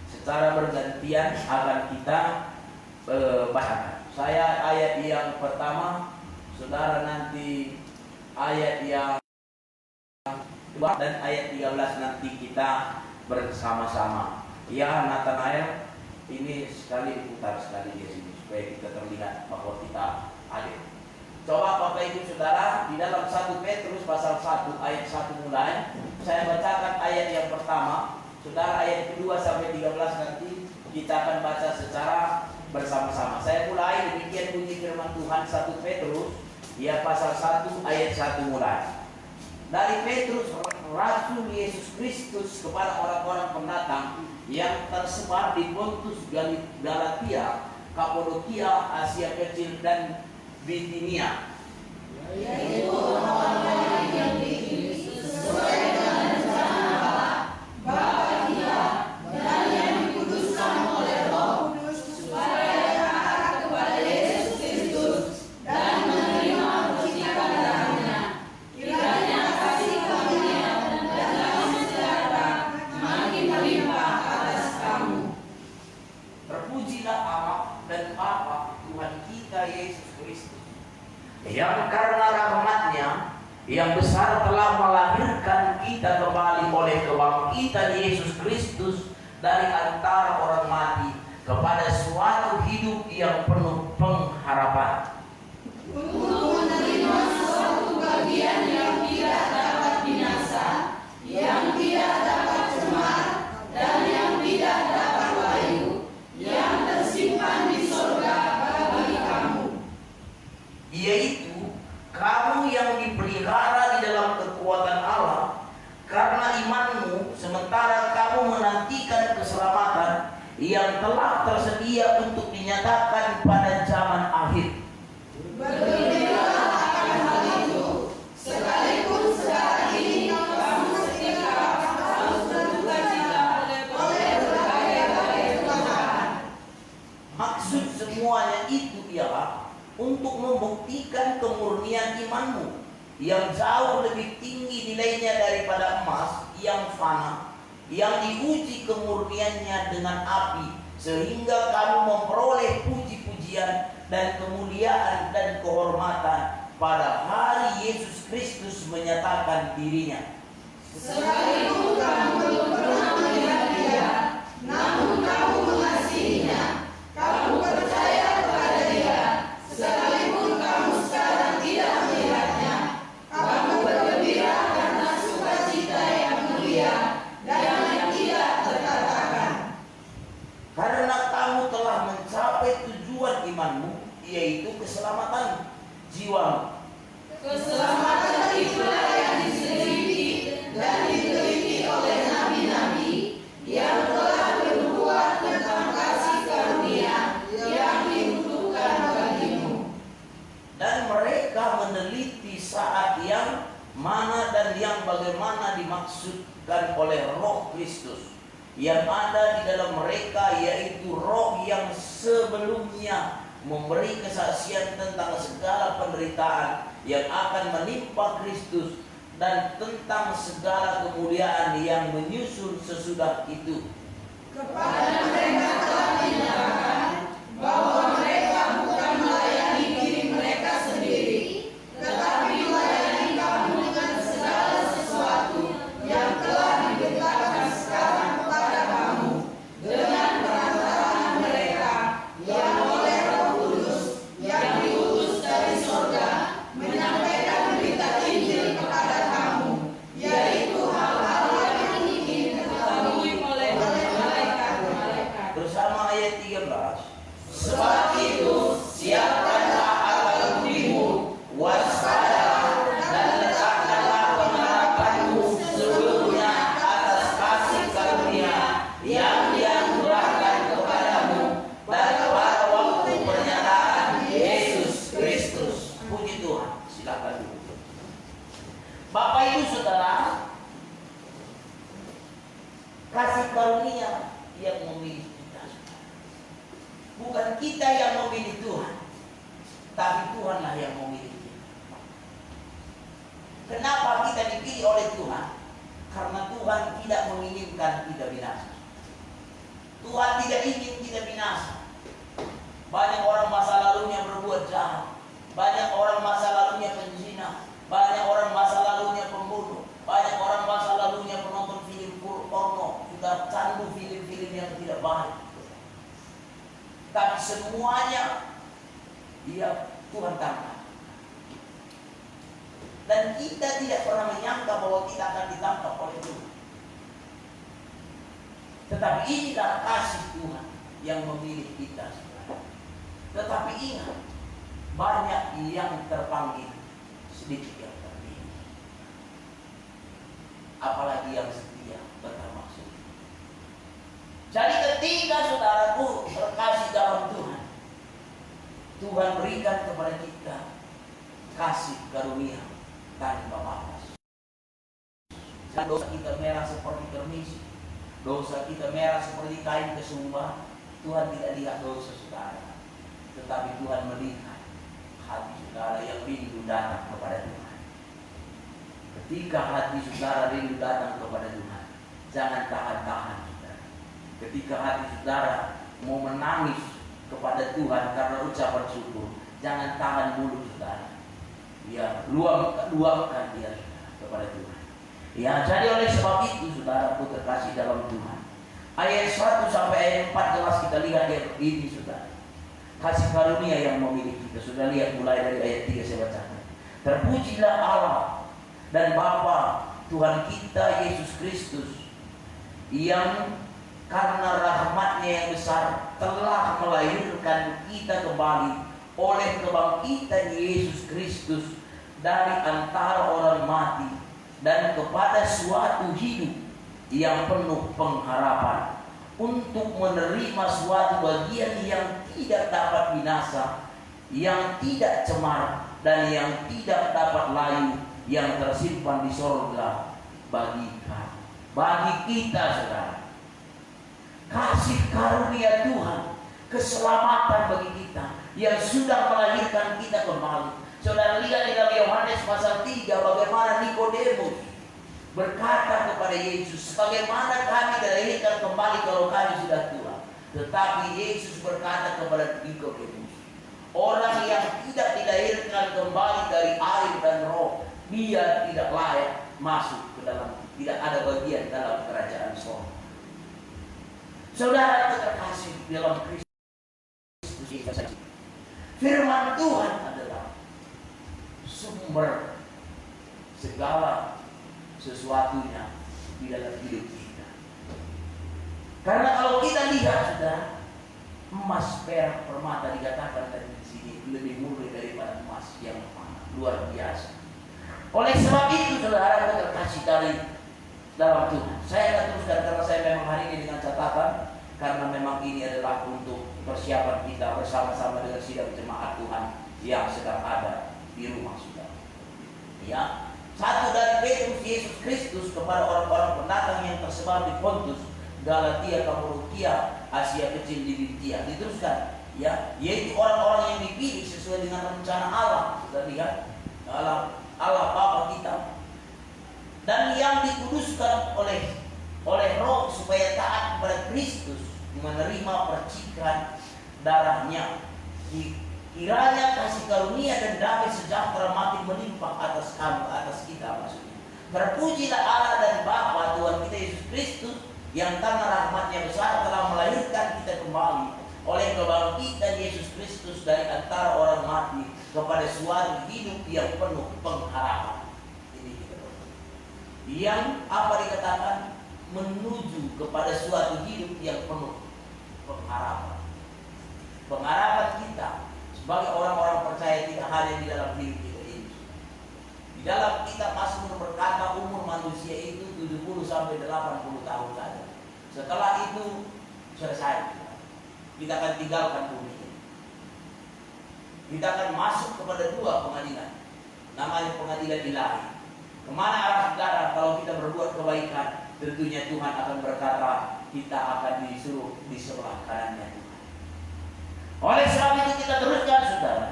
Secara bergantian akan kita bacakan. Saya ayat yang pertama, saudara nanti ayat yang kedua, dan ayat 13 nanti kita bersama-sama. Ya, Nathanael, ini sekali diputar sekali di sini supaya kita terlihat bahwa kita adil. Coba Bapak Ibu Saudara di dalam 1 Petrus pasal 1 ayat 1 mulai. Saya bacakan ayat yang pertama. Saudara ayat kedua sampai 13 nanti kita akan baca secara bersama-sama. Saya mulai, demikian bunyi firman Tuhan 1 Petrus ya pasal 1 ayat 1 mulai. Dari Petrus Rasul Yesus Kristus kepada orang-orang pendatang yang tersebar di Pontus, Galatia, Kapadokia, Asia Kecil dan Bitinia, yaitu orang-orang yang dikirim sesuai dengan rencana Allah, Bapa kita, dan yang dikuduskan oleh Roh Kudus, supaya taat kepada Yesus Kristus dan menerima percikan darahnya. Kiranya kasih karunia dan damai sejahtera makin melimpah atas kamu. terpujilah Allah dan Bapa Tuhan kita Yesus Kristus, yang karena rahmat-Nya yang besar telah melahirkan kita kembali oleh kebangkitan Yesus Kristus dari antara orang mati kepada suatu hidup yang penuh pengharapan. Untuk menerima suatu bagian yang tidak dapat binasa, yang tidak dapat cemar, dan yang tidak dapat layu, yang tersimpan di surga bagi kamu. Yaitu kamu yang dipelihara di dalam kekuatan Allah karena imanmu, sementara kamu menantikan keselamatan yang telah tersedia untuk dinyatakan pada zaman akhir. Bergembiralah akan hal itu, sekalipun sekarang ini kamu seketika harus berduka cita oleh berbagai kelemahan. Maksud semuanya itu ialah untuk membuktikan kemurnian imanmu yang jauh lebih tinggi nilainya daripada emas yang fana, yang diuji kemurniannya dengan api, sehingga kamu memperoleh puji-pujian dan kemuliaan dan kehormatan pada hari Yesus Kristus menyatakan dirinya. Sekalipun kamu belum pernah melihat Dia, namun kamu mengasihinya, kamu percaya kepada Dia. Sekalipun kamu sekarang tidak melihatnya, kamu bergembira karena sukacita yang mulia dan yang tidak terkatakan. Karena kamu telah mencapai tujuan imanmu, yaitu keselamatan jiwamu. Keselamatan itulah yang diselidiki dan diteliti oleh nabi-nabi yang telah bernubuat tentang kasih karunia yang dibutuhkan bagimu. Dan mereka meneliti saat yang mana dan yang bagaimana dimaksudkan oleh Roh Kristus yang ada di dalam mereka, yaitu Roh yang sebelumnya memberi kesaksian tentang segala penderitaan yang akan menimpa Kristus dan tentang segala kemuliaan yang menyusul sesudah itu. Kepada mereka telah dinyatakan bahwa mereka bukan melayani diri mereka sendiri, tetapi melayani kamu dengan segala sesuatu yang telah diberitakan sekarang kepada kamu dengan perantaraan mereka yang oleh Roh Kudus yang diutus dari surga menyampaikan berita Injil kepada kamu, yaitu hal-hal yang ingin diketahui oleh malaikat-malaikat. Bersama ayat 13. Sebab itu siapkanlah akal budimu, waspadalah dan letakkanlah pengharapanmu sebelumnya atas kasih karunia yang dianugerahkan kepadamu dan pada waktu pernyataan Yesus Kristus. Puji Tuhan. Silakan duduk. Bapak Ibu Saudara, kasih karunia yang memilih kita. Bukan kita yang memilih Tuhan, tapi Tuhanlah yang memilih kita. Kenapa kita dipilih oleh Tuhan? Karena Tuhan tidak menginginkan kita binasa. Tuhan tidak ingin kita binasa. Banyak orang masa lalunya berbuat jahat. Banyak orang masa lalunya penzina. Banyak orang masa lalunya pembunuh. Banyak orang masa lalunya penonton film porno. Sudah candu film-film yang tidak baik. Tapi semuanya Tuhan tangkap. Dan kita tidak pernah menyangka bahwa kita akan ditangkap oleh Tuhan. Tetapi inilah kasih Tuhan yang memilih kita. Tetapi ingat, banyak yang terpanggil, sedikit yang terpilih. Apalagi yang setia bermaksud. Jadi ketika saudaraku terkasih dalam Tuhan, Tuhan berikan kepada kita kasih karunia tanpa batas. Dosa kita merah seperti kermis, dosa kita merah seperti kain kesumba. Tuhan tidak lihat dosa saudara, tetapi Tuhan melihat hati saudara yang rindu datang kepada Tuhan. Ketika hati saudara rindu datang kepada Tuhan, jangan tahan-tahan saudara. Ketika hati saudara mau menangis kepada Tuhan karena ucapan syukur, jangan tahan mulut saudara. Ya, luapkan dia kepada Tuhan. Ya, jadi oleh sebab itu saudaraku terkasih dalam Tuhan. Ayat 1 sampai ayat 4 jelas kita lihat ini saudara. Kasih karunia yang memilih kita. Sudah lihat mulai dari ayat 3 saya bacakan. Terpujilah Allah dan Bapa Tuhan kita Yesus Kristus, yang karena rahmat-Nya yang besar telah melahirkan kita kembali oleh kebangkitan Yesus Kristus dari antara orang mati dan kepada suatu hidup yang penuh pengharapan untuk menerima suatu bagian yang tidak dapat binasa, yang tidak cemar, dan yang tidak dapat layu, yang tersimpan di sorga bagi kami, bagi kita, saudara. Kasih karunia Tuhan, keselamatan bagi kita yang sudah melahirkan kita kembali. Saudara lihat di dalam Yohanes pasal 3 bagaimana Nikodemus berkata kepada Yesus, bagaimana kami dilahirkan kembali kalau kami sudah tua? Tetapi Yesus berkata kepada Nikodemus, orang yang tidak dilahirkan kembali dari air dan roh, dia tidak layak masuk ke dalam, tidak ada bagian dalam kerajaan sorga. Saudara terkasih dalam Kristus Yesus, firman Tuhan adalah sumber segala sesuatunya di dalam hidup kita. Karena kalau kita lihat, sudah, emas, perak, permata dikatakan tadi di sini lebih murni daripada emas yang luar biasa. Oleh sebab itu, saudara terkasih dari dalam Tuhan, saya akan teruskan karena saya memang hari ini dengan catatan, karena memang ini adalah untuk persiapan kita bersama-sama dengan sidang jemaat Tuhan yang sedang ada di rumah saudara. Ya. Satu dari Petrus Yesus Kristus kepada orang-orang pendatang yang tersebar di Pontus, Galatia, Kapadokia, Asia Kecil, di Bintia. Diteruskan, ya, yaitu orang-orang yang dipilih sesuai dengan rencana Allah. Sudah lihat, Allah Bapa kita, dan yang dikuduskan oleh Roh supaya taat kepada Kristus, menerima percikan darahnya. Kiranya kasih karunia dan damai sejahtera makin melimpah atas kamu, atas kita maksudnya. Terpujilah Allah dan Bapa Tuhan kita Yesus Kristus, yang karena rahmatnya besar telah melahirkan kita kembali oleh kebangkitan Yesus Kristus dari antara orang mati kepada suatu hidup yang penuh pengharapan. Ini kita yang apa dikatakan, menuju kepada suatu hidup yang penuh pengharapan. Pengharapan kita sebagai orang-orang percaya tidak hanya di dalam hidup kita ini. Di dalam kitab Mazmur berkata umur manusia itu 70 sampai 80 tahun saja. Setelah itu selesai. Kita akan tinggalkan bumi ini. Kita akan masuk kepada dua pengadilan. Namanya pengadilan ilahi. Kemana arah saudara kalau kita berbuat kebaikan? Tentunya Tuhan akan berkata kita akan disuruh di sebelah kanannya Tuhan. Oleh sebab itu kita teruskan, saudara.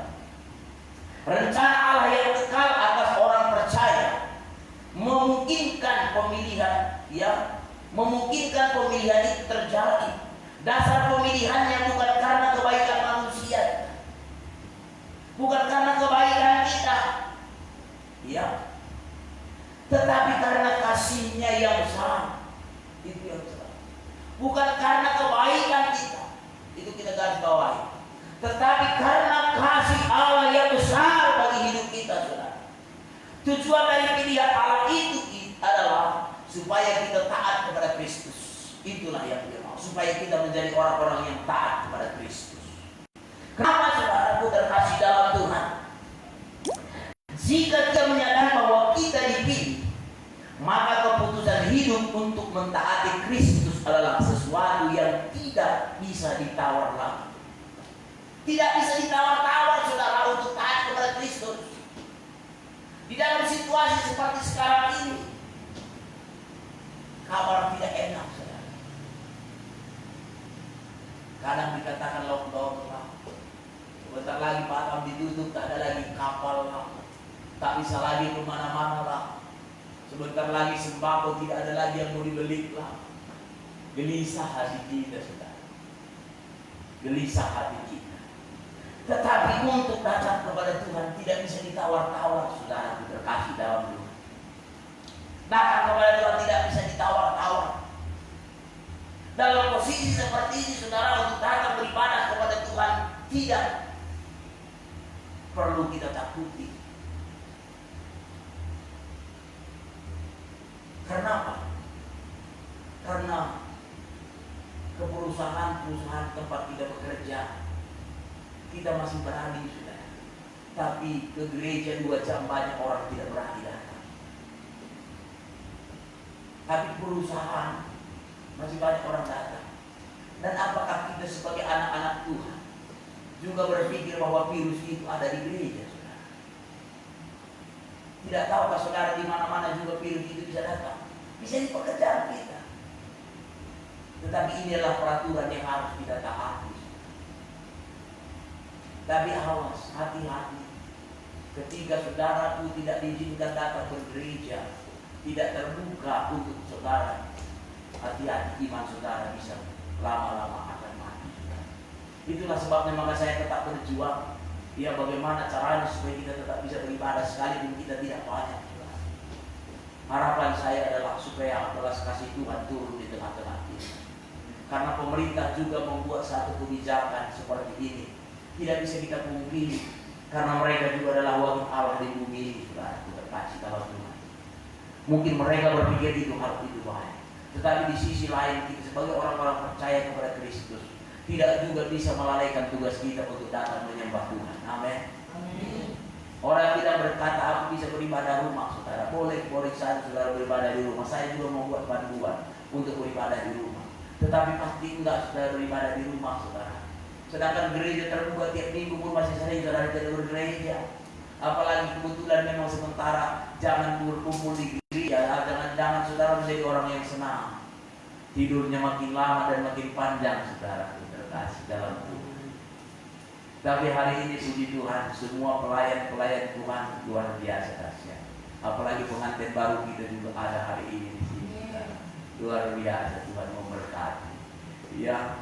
Rencana Allah yang kekal atas orang percaya memungkinkan pemilihan, ya, memungkinkan pemilihan itu terjadi. Dasar pemilihannya bukan karena kebaikan manusia, bukan karena kebaikan kita, ya, tetapi karena kasih-Nya yang besar. Itu yang besar. Bukan karena kebaikan kita, itu kita garis bawahi. Tetapi karena kasih Allah yang besar bagi hidup kita, saudara. Tujuan dari pilihan Allah itu adalah supaya kita taat kepada Kristus. Itulah yang dia mau, supaya kita menjadi orang-orang yang taat kepada Kristus. Kenapa, saudaraku terkasih dalam Tuhan? Jika kita menyadari bahwa kita dipilih, maka keputusan hidup untuk mentaati Kristus adalah sesuatu yang tidak bisa ditawar lagi. Tidak bisa ditawar-tawar, saudara, untuk taat kepada Kristus. Di dalam situasi seperti sekarang ini, kabar tidak enak, saudara. Kadang dikatakan lockdown lah, sebentar lagi Batam ditutup, tak ada lagi kapal lah, tak bisa lagi kemana-mana lah. Sebentar lagi sembako tidak ada lagi yang mau dibeli lah. Gelisah hati kita, saudara. Gelisah hati kita. Tetapi untuk datang kepada Tuhan tidak bisa ditawar-tawar, saudara terkasih dalam Tuhan. Datang kepada Tuhan tidak bisa ditawar-tawar. Dalam posisi seperti ini, saudara, untuk datang beribadah kepada Tuhan tidak perlu kita takuti. Kenapa? Karena perusahaan tempat kita bekerja, kita masih berani, saudara. Tapi ke gereja 2 jam banyak orang tidak berani datang. Tapi perusahaan masih banyak orang datang. Dan apakah kita sebagai anak-anak Tuhan juga berpikir bahwa virus itu ada di gereja, saudara? Tidak tahukah saudara di mana-mana juga virus itu bisa datang? Bisa di pekerjaan kita. Tetapi inilah peraturan yang harus kita taati. Tapi awas, hati-hati. Ketika saudaraku tidak diizinkan datang ke gereja, tidak terbuka untuk saudara, hati-hati, iman saudara bisa lama-lama akan mati. Itulah sebabnya maka saya tetap berjuang. Ya, bagaimana caranya supaya kita tetap bisa beribadah sekalipun kita tidak banyak. Harapan saya adalah supaya belas kasih Tuhan turun di tengah-tengah kita. Karena pemerintah juga membuat satu kebijakan seperti ini. Tidak bisa kita pungkiri, karena mereka juga adalah wakil Allah di bumi ini. Saudara, terkasih dalam Tuhan. Mungkin mereka berpikir itu hal itu baik. Tetapi di sisi lain kita sebagai orang-orang percaya kepada Kristus tidak juga bisa melalaikan tugas kita untuk datang menyembah Tuhan. Amin. Orang yang tidak berkata aku bisa beribadah rumah, saudara, boleh saja saudara beribadah di rumah. Saya juga membuat panduan untuk beribadah di rumah. Tetapi pasti enggak saudara beribadah di rumah, saudara. Sedangkan gereja terbuka tiap minggu pun masih sering saudara tidak bergereja. Apalagi kebetulan memang sementara jangan berkumpul di gereja, jangan saudara menjadi orang yang senang. Tidurnya makin lama dan makin panjang, saudara, terkasih dalam Tuhan. Tapi hari ini puji Tuhan, semua pelayan-pelayan Tuhan luar biasa dahsyat. Apalagi pengantin baru kita juga ada hari ini di sini. Luar biasa, Tuhan memberkati. Ya,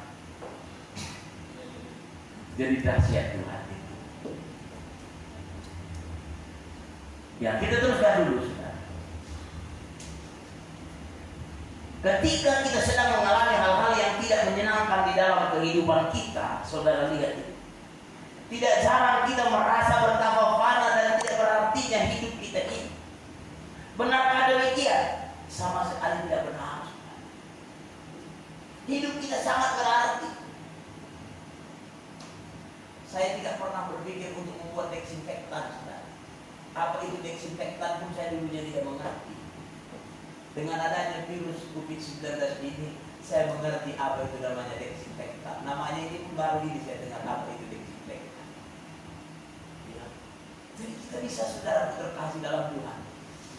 jadi dahsyat Tuhan itu. Ya, kita teruskan dulu, saudara. Ketika kita sedang mengalami hal-hal yang tidak menyenangkan di dalam kehidupan kita, saudara lihat itu. Tidak jarang kita merasa betapa fana dan tidak berartinya hidup kita ini. Benarkah demikian? Sama sekali tidak benar. Hidup kita sangat berarti. Saya tidak pernah berpikir untuk membuat desinfektan, saudara. Apa itu desinfektan pun saya dulunya tidak mengerti. Dengan adanya virus COVID-19 ini, saya mengerti apa itu namanya desinfektan. Namanya ini pun baru ini saya dengar apa itu desinfektan. Jadi kita bisa saudara terkasih dalam Tuhan,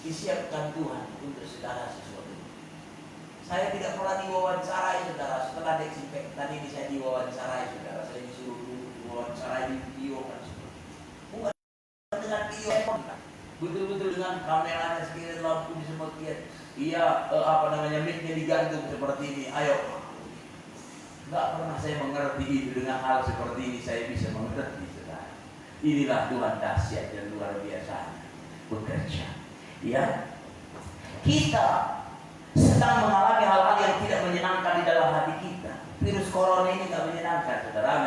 disiapkan Tuhan untuk saudara sesuatu. Saya tidak pernah diwawancarai saudara. Setelah desinfektan ini saya diwawancarai saudara. Saya disuruh diwawancarai di video kan. Bukan dengan video, betul-betul dengan kameranya sekiranya lampu disemprotkan. Iya, mic-nya digantung seperti ini. Ayo. Enggak pernah saya mengerti itu. Dengan hal seperti ini saya bisa mengerti. Inilah Tuhan dahsyat dan luar biasa bekerja. Ya, kita sedang mengalami hal-hal yang tidak menyenangkan di dalam hati kita. Virus corona ini tidak menyenangkan, saudara.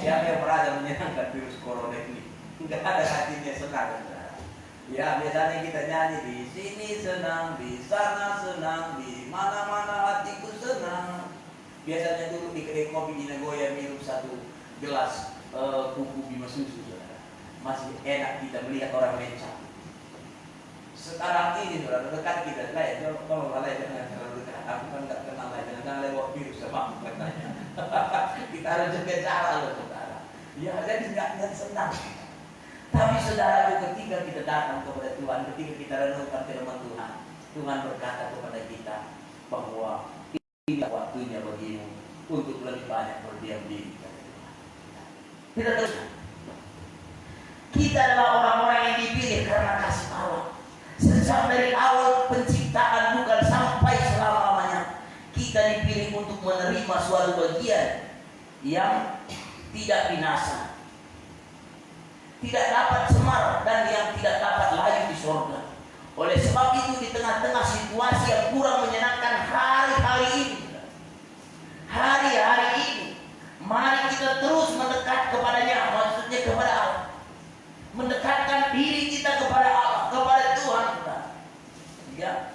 Siapa yang pernah menyenangkan virus corona ini? Tidak ada hatinya senang, saudara. Ya, biasanya kita nyanyi di sini senang, di sana senang, di mana-mana hatiku senang. Biasanya dulu di kedai kopi di Nagoya minum satu gelas kuku bima susu, saudara. Masih enak kita melihat orang mencap. Sekarang ini saudara dekat kita, tolong jangan terlalu dekat. Aku kan nggak kenal jangan lewat virus sama katanya. Kita harus jaga jarak loh, saudara. Ya, jadi nggak senang. Tapi saudara, ketika kita datang kepada Tuhan, ketika kita renungkan firman Tuhan, Tuhan berkata kepada kita bahwa ini waktunya bagimu untuk lebih banyak berdiam diri. Kita terus. Kita adalah orang-orang yang dipilih karena kasih Allah. Sejak dari awal penciptaan bukan sampai selama-lamanya kita dipilih untuk menerima suatu bagian yang tidak binasa, tidak dapat cemar, dan yang tidak dapat layu di surga. Oleh sebab itu di tengah-tengah situasi yang kurang menyenangkan hari-hari ini, mari kita terus mendekat kepadanya, maksudnya kepada Allah. Mendekatkan diri kita kepada Allah, kepada Tuhan kita. Ya.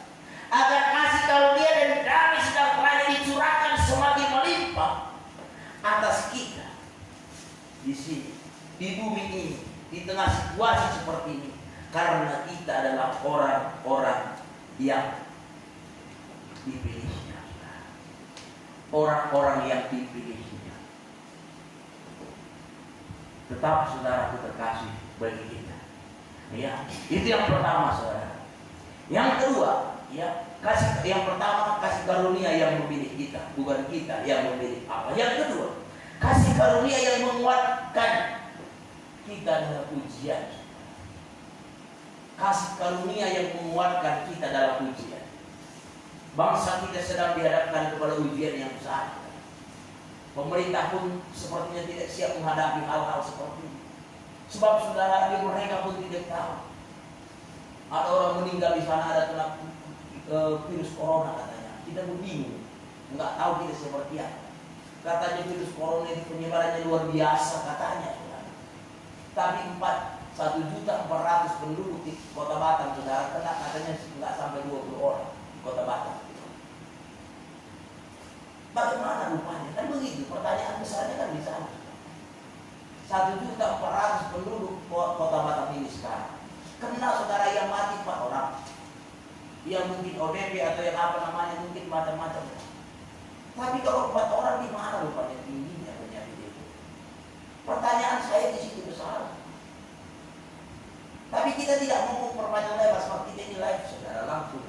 Agar kasih karunia dan damai sejahtera dicurahkan semakin melimpah atas kita. Di sini, di bumi ini, di tengah situasi seperti ini. Karena kita adalah orang-orang yang dipilihnya. orang-orang yang dipilihnya. Tetap saudaraku terkasih bagi kita. Ya, itu yang pertama saudara. Yang kedua, ya, yang pertama kasih karunia yang memilih kita, bukan kita yang memilih apa. Yang kedua, kasih karunia yang menguatkan kita dalam ujian. Kasih karunia yang menguatkan kita dalam ujian. Bangsa kita sedang dihadapkan kepada ujian yang besar. Pemerintah pun sepertinya tidak siap menghadapi hal-hal seperti ini. Sebab saudara, mereka pun tidak tahu. Ada orang meninggal di sana, ada kena virus corona katanya. Kita pun bingung, nggak tahu kita seperti apa. Katanya virus corona ini penyebarannya luar biasa katanya, saudara. Tapi 1.400.000 penduduk di Kota Batam, saudara, kena katanya nggak sampai 20 orang di Kota Batam. Bagaimana rupanya? Kan begitu, pertanyaan besarnya kan di sana. 1.400.000 penduduk Kota Batam ini sekarang. Kena saudara yang mati 4 orang. Yang mungkin ODP atau yang apa namanya, mungkin macam-macam. Tapi kalau 4 orang di mana rupanya tingginya penyakit itu? Pertanyaan saya di situ besar. Tapi kita tidak mau memperpanjang lebar sebab kita ini live saudara langsung.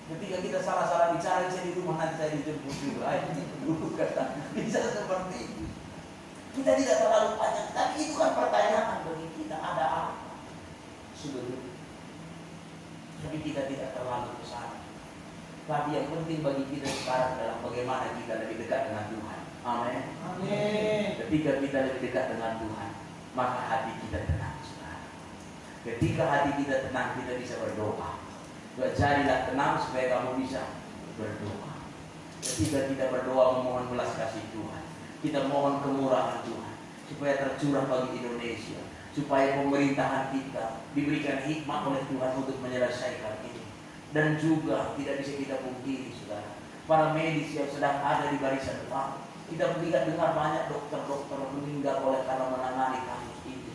Ketika kita salah-salah bicara saya di rumah, nanti saya dijemput juga. Dulu kata bisa seperti itu. Kita tidak terlalu panjang, tapi itu kan pertanyaan bagi kita, ada apa sebetulnya. Tapi kita tidak terlalu besar. Tapi yang penting bagi kita sekarang adalah bagaimana kita lebih dekat dengan Tuhan. Amin. Amin. Ketika kita lebih dekat dengan Tuhan, maka hati kita tenang. Ketika hati kita tenang, kita bisa berdoa. Jadilah tenang supaya kamu bisa berdoa. Ketika kita berdoa memohon belas kasih Tuhan, kita mohon kemurahan Tuhan supaya tercurah bagi Indonesia, supaya pemerintahan kita diberikan hikmah oleh Tuhan untuk menyelesaikan ini. Dan juga tidak bisa kita pungkiri, saudara, para medis yang sedang ada di barisan depan. Kita melihat dengar banyak dokter-dokter meninggal oleh karena menangani kasus ini.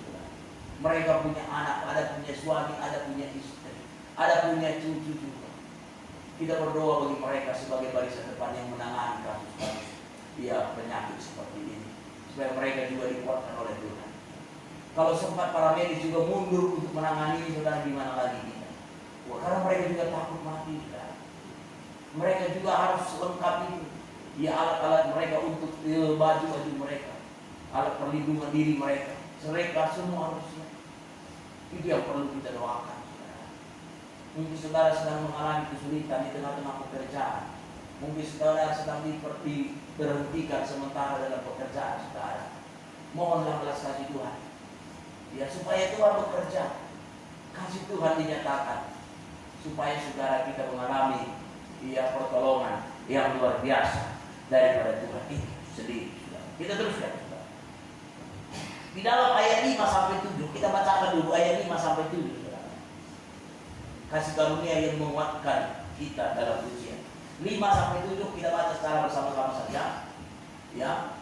Mereka punya anak, ada punya suami, ada punya istri, ada punya cucu juga. Kita berdoa bagi mereka sebagai barisan depan yang menangani kasus-kasus penyakit seperti ini, supaya mereka juga dikuatkan oleh Tuhan. Kalau sempat para medis juga mundur untuk menangani ini, saudara, gimana lagi kita? Karena mereka juga takut mati, saudara. Mereka juga harus lengkap ini, alat-alat mereka untuk baju-baju mereka, alat perlindungan diri mereka, mereka semua harusnya. Itu yang perlu kita doakan, saudara. Mungkin saudara sedang mengalami kesulitan di tengah-tengah pekerjaan. Mungkin saudara sedang diberhentikan sementara dalam pekerjaan saudara. Mohonlah belas kasih Tuhan, ya, supaya Tuhan bekerja. Kasih Tuhan dinyatakan, supaya saudara kita mengalami pertolongan yang luar biasa daripada Tuhan itu sendiri. Kita teruskan. Di dalam ayat 5-7, kita bacakan dulu ayat 5-7. Kasih karunia yang menguatkan kita dalam ujian. 5-7 kita baca secara bersama-sama saja. Ya.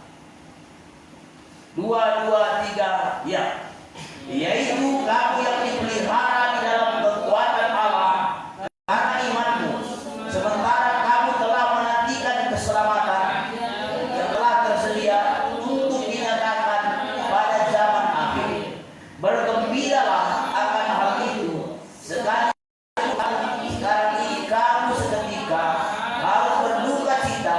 2, 3, ya. Yaitu kamu yang dipelihara di dalam kekuatan Allah karena imanmu, sementara kamu telah menantikan keselamatan yang telah tersedia untuk dinyatakan pada zaman akhir. Bergembiralah akan hal itu. Sekarang ini kamu seketika harus berduka cita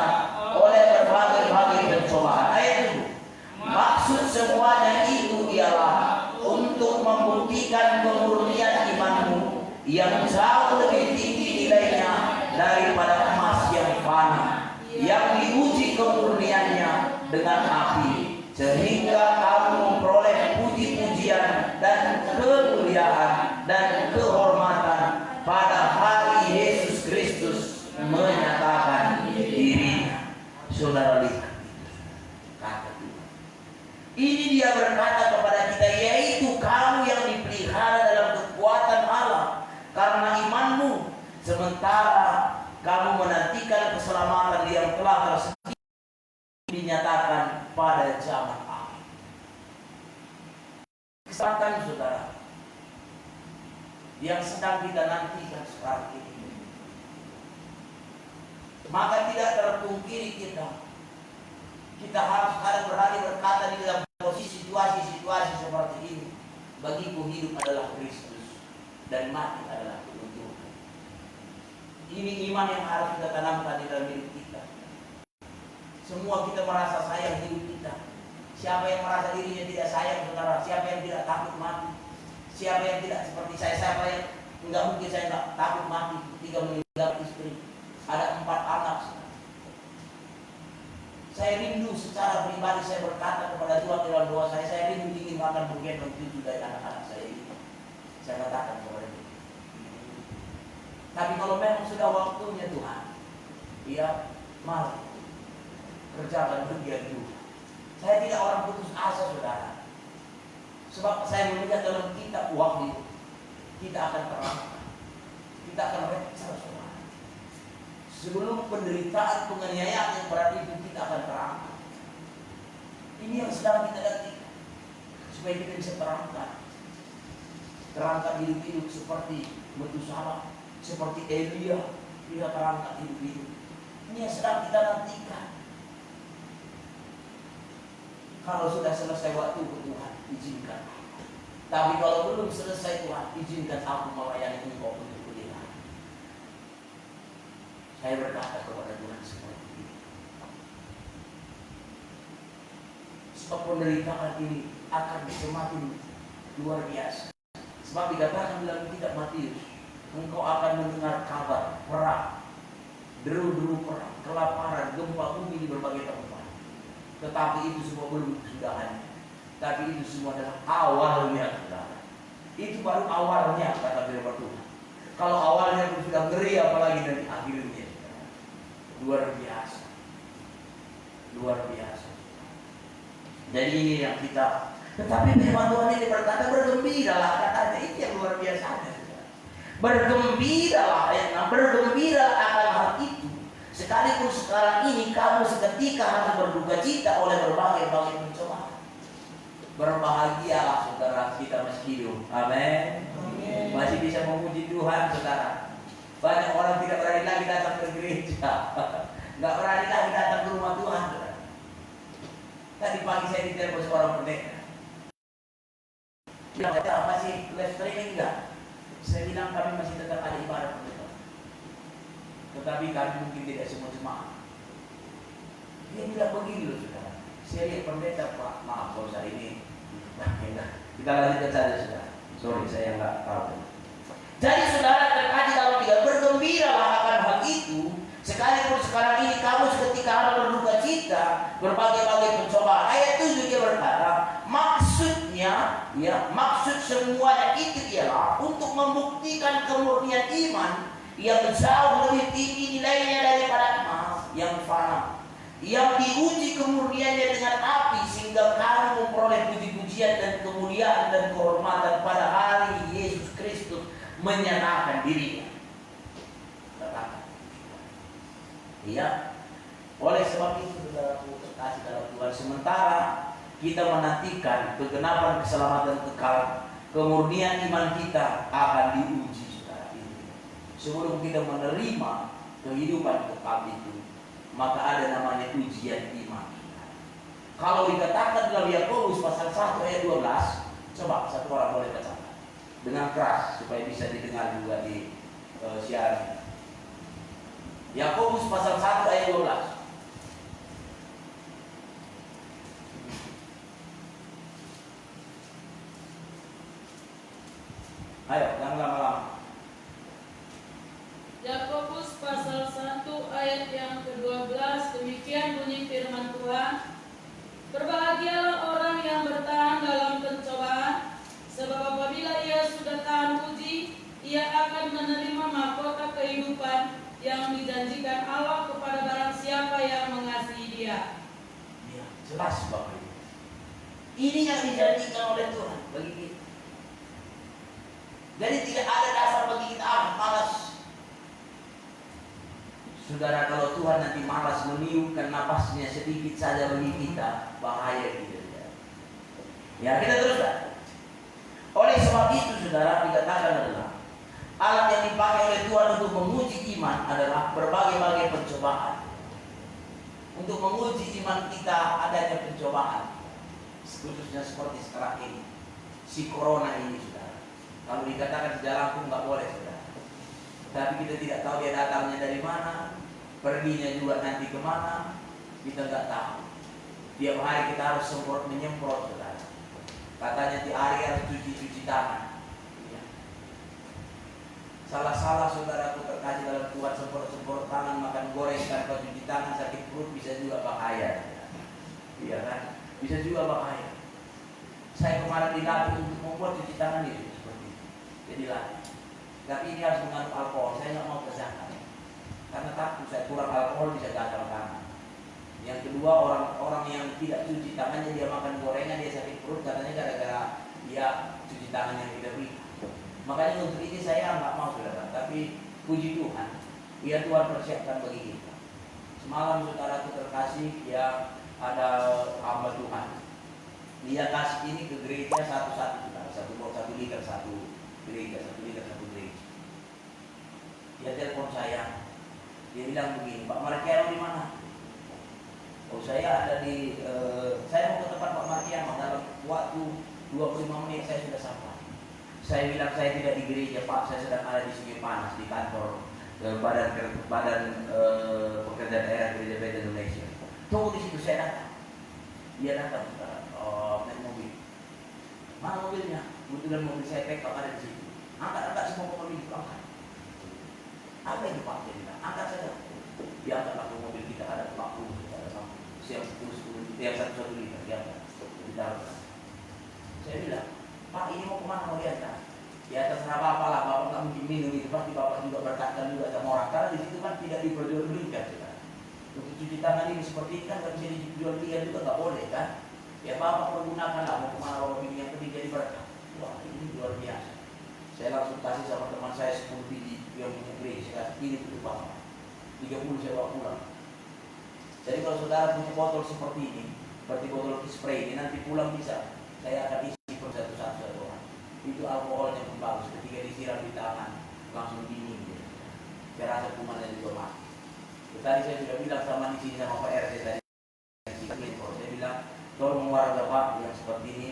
oleh berbagai pencobaan. Ayat 7. Maksud semuanya itu ialah untuk membuktikan kemurnian imanmu yang jauh lebih tinggi nilainya daripada emas yang fana, yang diuji kemurniannya dengan api, sehingga kamu memperoleh puji-pujian dan kemuliaan dan kehormatan pada hari Yesus Kristus menyatakan dirinya. Saudara lihat kata Tuhan. Ini dia berkata kepada kita, yaitu kamu yang dipelihara dalam kekuatan Allah karena imanmu, sementara kamu menantikan keselamatan yang telah tersedia dinyatakan pada zaman akhir. Keselamatan, saudara, yang sedang kita nantikan sekarang ini. Maka tidak terpungkiri kita Kita harus kadang berani berkata di dalam posisi situasi seperti ini. Bagiku hidup adalah Kristus dan mati adalah keuntungan. Ini iman yang harus kita tanamkan di dalam hidup kita. Semua kita merasa sayang hidup kita. Siapa yang merasa dirinya tidak sayang, saudara? Siapa yang tidak takut mati? Siapa yang tidak seperti saya? Siapa yang enggak mungkin saya enggak takut mati ketika meninggal istri? Ada 4 anak. Saya rindu secara pribadi, saya berkata kepada Tuhan dalam doa saya rindu ingin makan menggendong cucu dari anak-anak saya ini. Saya katakan kepada dia. Tapi kalau memang sudah waktunya Tuhan, ya mari kerjakan bagian Tuhan. Saya tidak orang putus asa, saudara. Sebab saya melihat dalam kitab Wahyu, kita akan terangkan, kita akan reksa, saudara. Sebelum penderitaan penganiayaan yang berat itu kita akan terangkan. Ini yang sedang kita nantikan, supaya kita bisa terangkan hidup-hidup seperti Metusalah, seperti Elia, kita terangkan hidup-hidup. Ini yang sedang kita nantikan. Kalau sudah selesai waktu Tuhan, izinkan. Tapi kalau belum selesai Tuhan, izinkan aku melayani Engkau untuk kuliah. Saya berkata kepada Tuhan seperti ini. Sebab penderitaan ini akan semakin luar biasa. Sebab dikatakan dalam kitab Matius, engkau akan mendengar kabar perang, deru-deru perang, kelaparan, gempa bumi di berbagai tempat. Tetapi itu semua belum kesudahannya. Tapi itu semua adalah awalnya, saudara. Itu baru awalnya, kata firman Tuhan. Kalau awalnya sudah ngeri, apalagi nanti akhirnya. Luar biasa. Luar biasa. Jadi ini yang kita. Tetapi firman Tuhan ini berkata bergembiralah, katanya itu yang luar biasa. Bergembiralah, bergembira akan hal itu. Sekalipun sekarang ini kamu seketika harus berduka cita oleh berbagai-bagai pencobaan. Berbahagialah saudara kita meski hidup. Amin. Masih bisa memuji Tuhan, saudara. Banyak orang tidak berani lagi datang ke gereja, nggak berani lagi datang ke rumah Tuhan, saudara. Tadi pagi saya ditelepon seorang pendeta. Bilang, masih live streaming enggak? Saya bilang kami masih tetap ada ibadah pendeta. Tetapi kami mungkin tidak semua jemaat. Dia bilang begini loh, saudara. Saya lihat pendeta, Pak, maaf kalau hari ini. Kita lanjutkan saja, saudara. Sorry, saya nggak tahu. Jadi saudara terkait dalam 3, bergembiralah akan hal itu. Sekalipun sekarang ini kamu seketika harus berduka cita, berbagai-bagai pencobaan. Ayat 7 dia berkata, maksudnya, ya, maksud semuanya itu ialah untuk membuktikan kemurnian iman yang jauh lebih tinggi nilainya daripada emas yang fana, yang diuji kemurniannya dengan api sehingga kamu memperoleh puji-pujian dan kemuliaan dan kehormatan pada hari Yesus Kristus menyatakan dirinya. Iya. Oleh sebab itu saudaraku terkasih dalam Tuhan, sementara kita menantikan kegenapan keselamatan kekal, kemurnian iman kita akan diuji, saudara ini. Sebelum kita menerima kehidupan kekal itu, maka ada namanya ujian iman. Kalau dikatakan dalam Yakobus pasal 1 ayat 12, coba satu orang boleh baca dengan keras supaya bisa didengar juga di siaran. Yakobus pasal 1 ayat 12. Ayo, jangan lama-lama. Yakobus pasal 1 ayat yang ke-12, demikian bunyi firman Tuhan. Berbahagialah orang yang bertahan dalam pencobaan, sebab apabila ia sudah tahan uji, ia akan menerima mahkota kehidupan yang dijanjikan Allah kepada barang siapa yang mengasihi Dia. Ya, jelas Bapak Ibu. Ini yang dijanjikan oleh Tuhan bagi kita. Jadi tidak ada dasar bagi kita malas. Saudara, kalau Tuhan nanti malas meniupkan napasnya sedikit saja bagi kita, bahaya kita. Ya, kita teruskan. Oleh sebab itu, saudara, dikatakan adalah alat yang dipakai oleh Tuhan untuk menguji iman adalah berbagai-bagai pencobaan. untuk menguji iman kita adanya pencobaan, khususnya seperti sekarang ini, si corona ini, saudara. Kalau dikatakan sejarah pun nggak boleh, saudara. Tapi kita tidak tahu dia datangnya dari mana, perginya juga nanti kemana, kita nggak tahu. Tiap hari kita harus menyemprot, saudara. Katanya tiap hari harus cuci tangan. Ya. Salah-salah saudaraku terkasih dalam Tuhan, semprot tangan, makan goreng tanpa cuci tangan, sakit perut, bisa juga bahaya. Iya kan? Bisa juga bahaya. Saya kemarin dilatih untuk membuat cuci tangan itu seperti itu. Jadi latih. Tapi ini harus mengandung alkohol. Saya nggak mau kerjakan karena takut saya kurang alkohol bisa gatal tangan. Yang kedua, orang-orang yang tidak cuci tangannya, dia makan gorengan, dia sakit perut, katanya gara-gara dia cuci tangan yang tidak bersih. Makanya untuk ini saya nggak mau, saudara. Tapi puji Tuhan, ya Tuhan persiapkan bagi kita. Semalam saudaraku terkasih, ya ada hamba Tuhan. Dia kasih ini ke gereja satu-satu, saudara. Satu liter satu gereja. Dia telepon saya. Dia bilang begini, Pak Markiano di mana? Oh, saya ada di, saya mau ke tempat Pak Markiano, dalam waktu 25 menit saya sudah sampai. Saya bilang saya tidak di gereja, Pak, saya sedang ada di Sungai Panas, di kantor badan pekerjaan daerah Gereja Beda Indonesia. Tunggu di situ, saya datang. Dia datang, naik mobil. Mana mobilnya? Kebetulan mobil saya pick-up ada di situ. Angkat semua mobil itu, angkat. Apa yang Pak? Dia bilang, angkat saja. Dia angkat langsung mobil kita, ada 40. Siap 10, tiap 1 liter dia ditaruh. Saya bilang, Pak, ini mau kemana mau diantar? Ya terserah Bapak lah, Bapak nggak mungkin minum itu, pasti Bapak juga berkatkan juga sama orang. Karena di situ kan tidak diperjualbelikan, kan? Untuk cuci tangan ini seperti ini kan nggak bisa dijual-belikan juga, nggak boleh kan? Ya Bapak pergunakan lah, mau kemana Bapak pilih yang penting jadi berkah. Wah, ini luar biasa. Saya langsung kasih sama teman saya 10 biji yang punya gereja, saya kasih ini untuk Bapak. 30 saya bawa pulang. Jadi kalau saudara punya botol seperti ini, seperti botol spray ini, nanti pulang bisa saya akan isi per satu-satu orang. Itu alkoholnya pun bagus, ketika disiram di tangan langsung dingin. Saya rasa kumannya juga mati. Tadi saya sudah bilang sama di sini sama Pak RT tadi. Saya bilang, tolong warga Pak yang seperti ini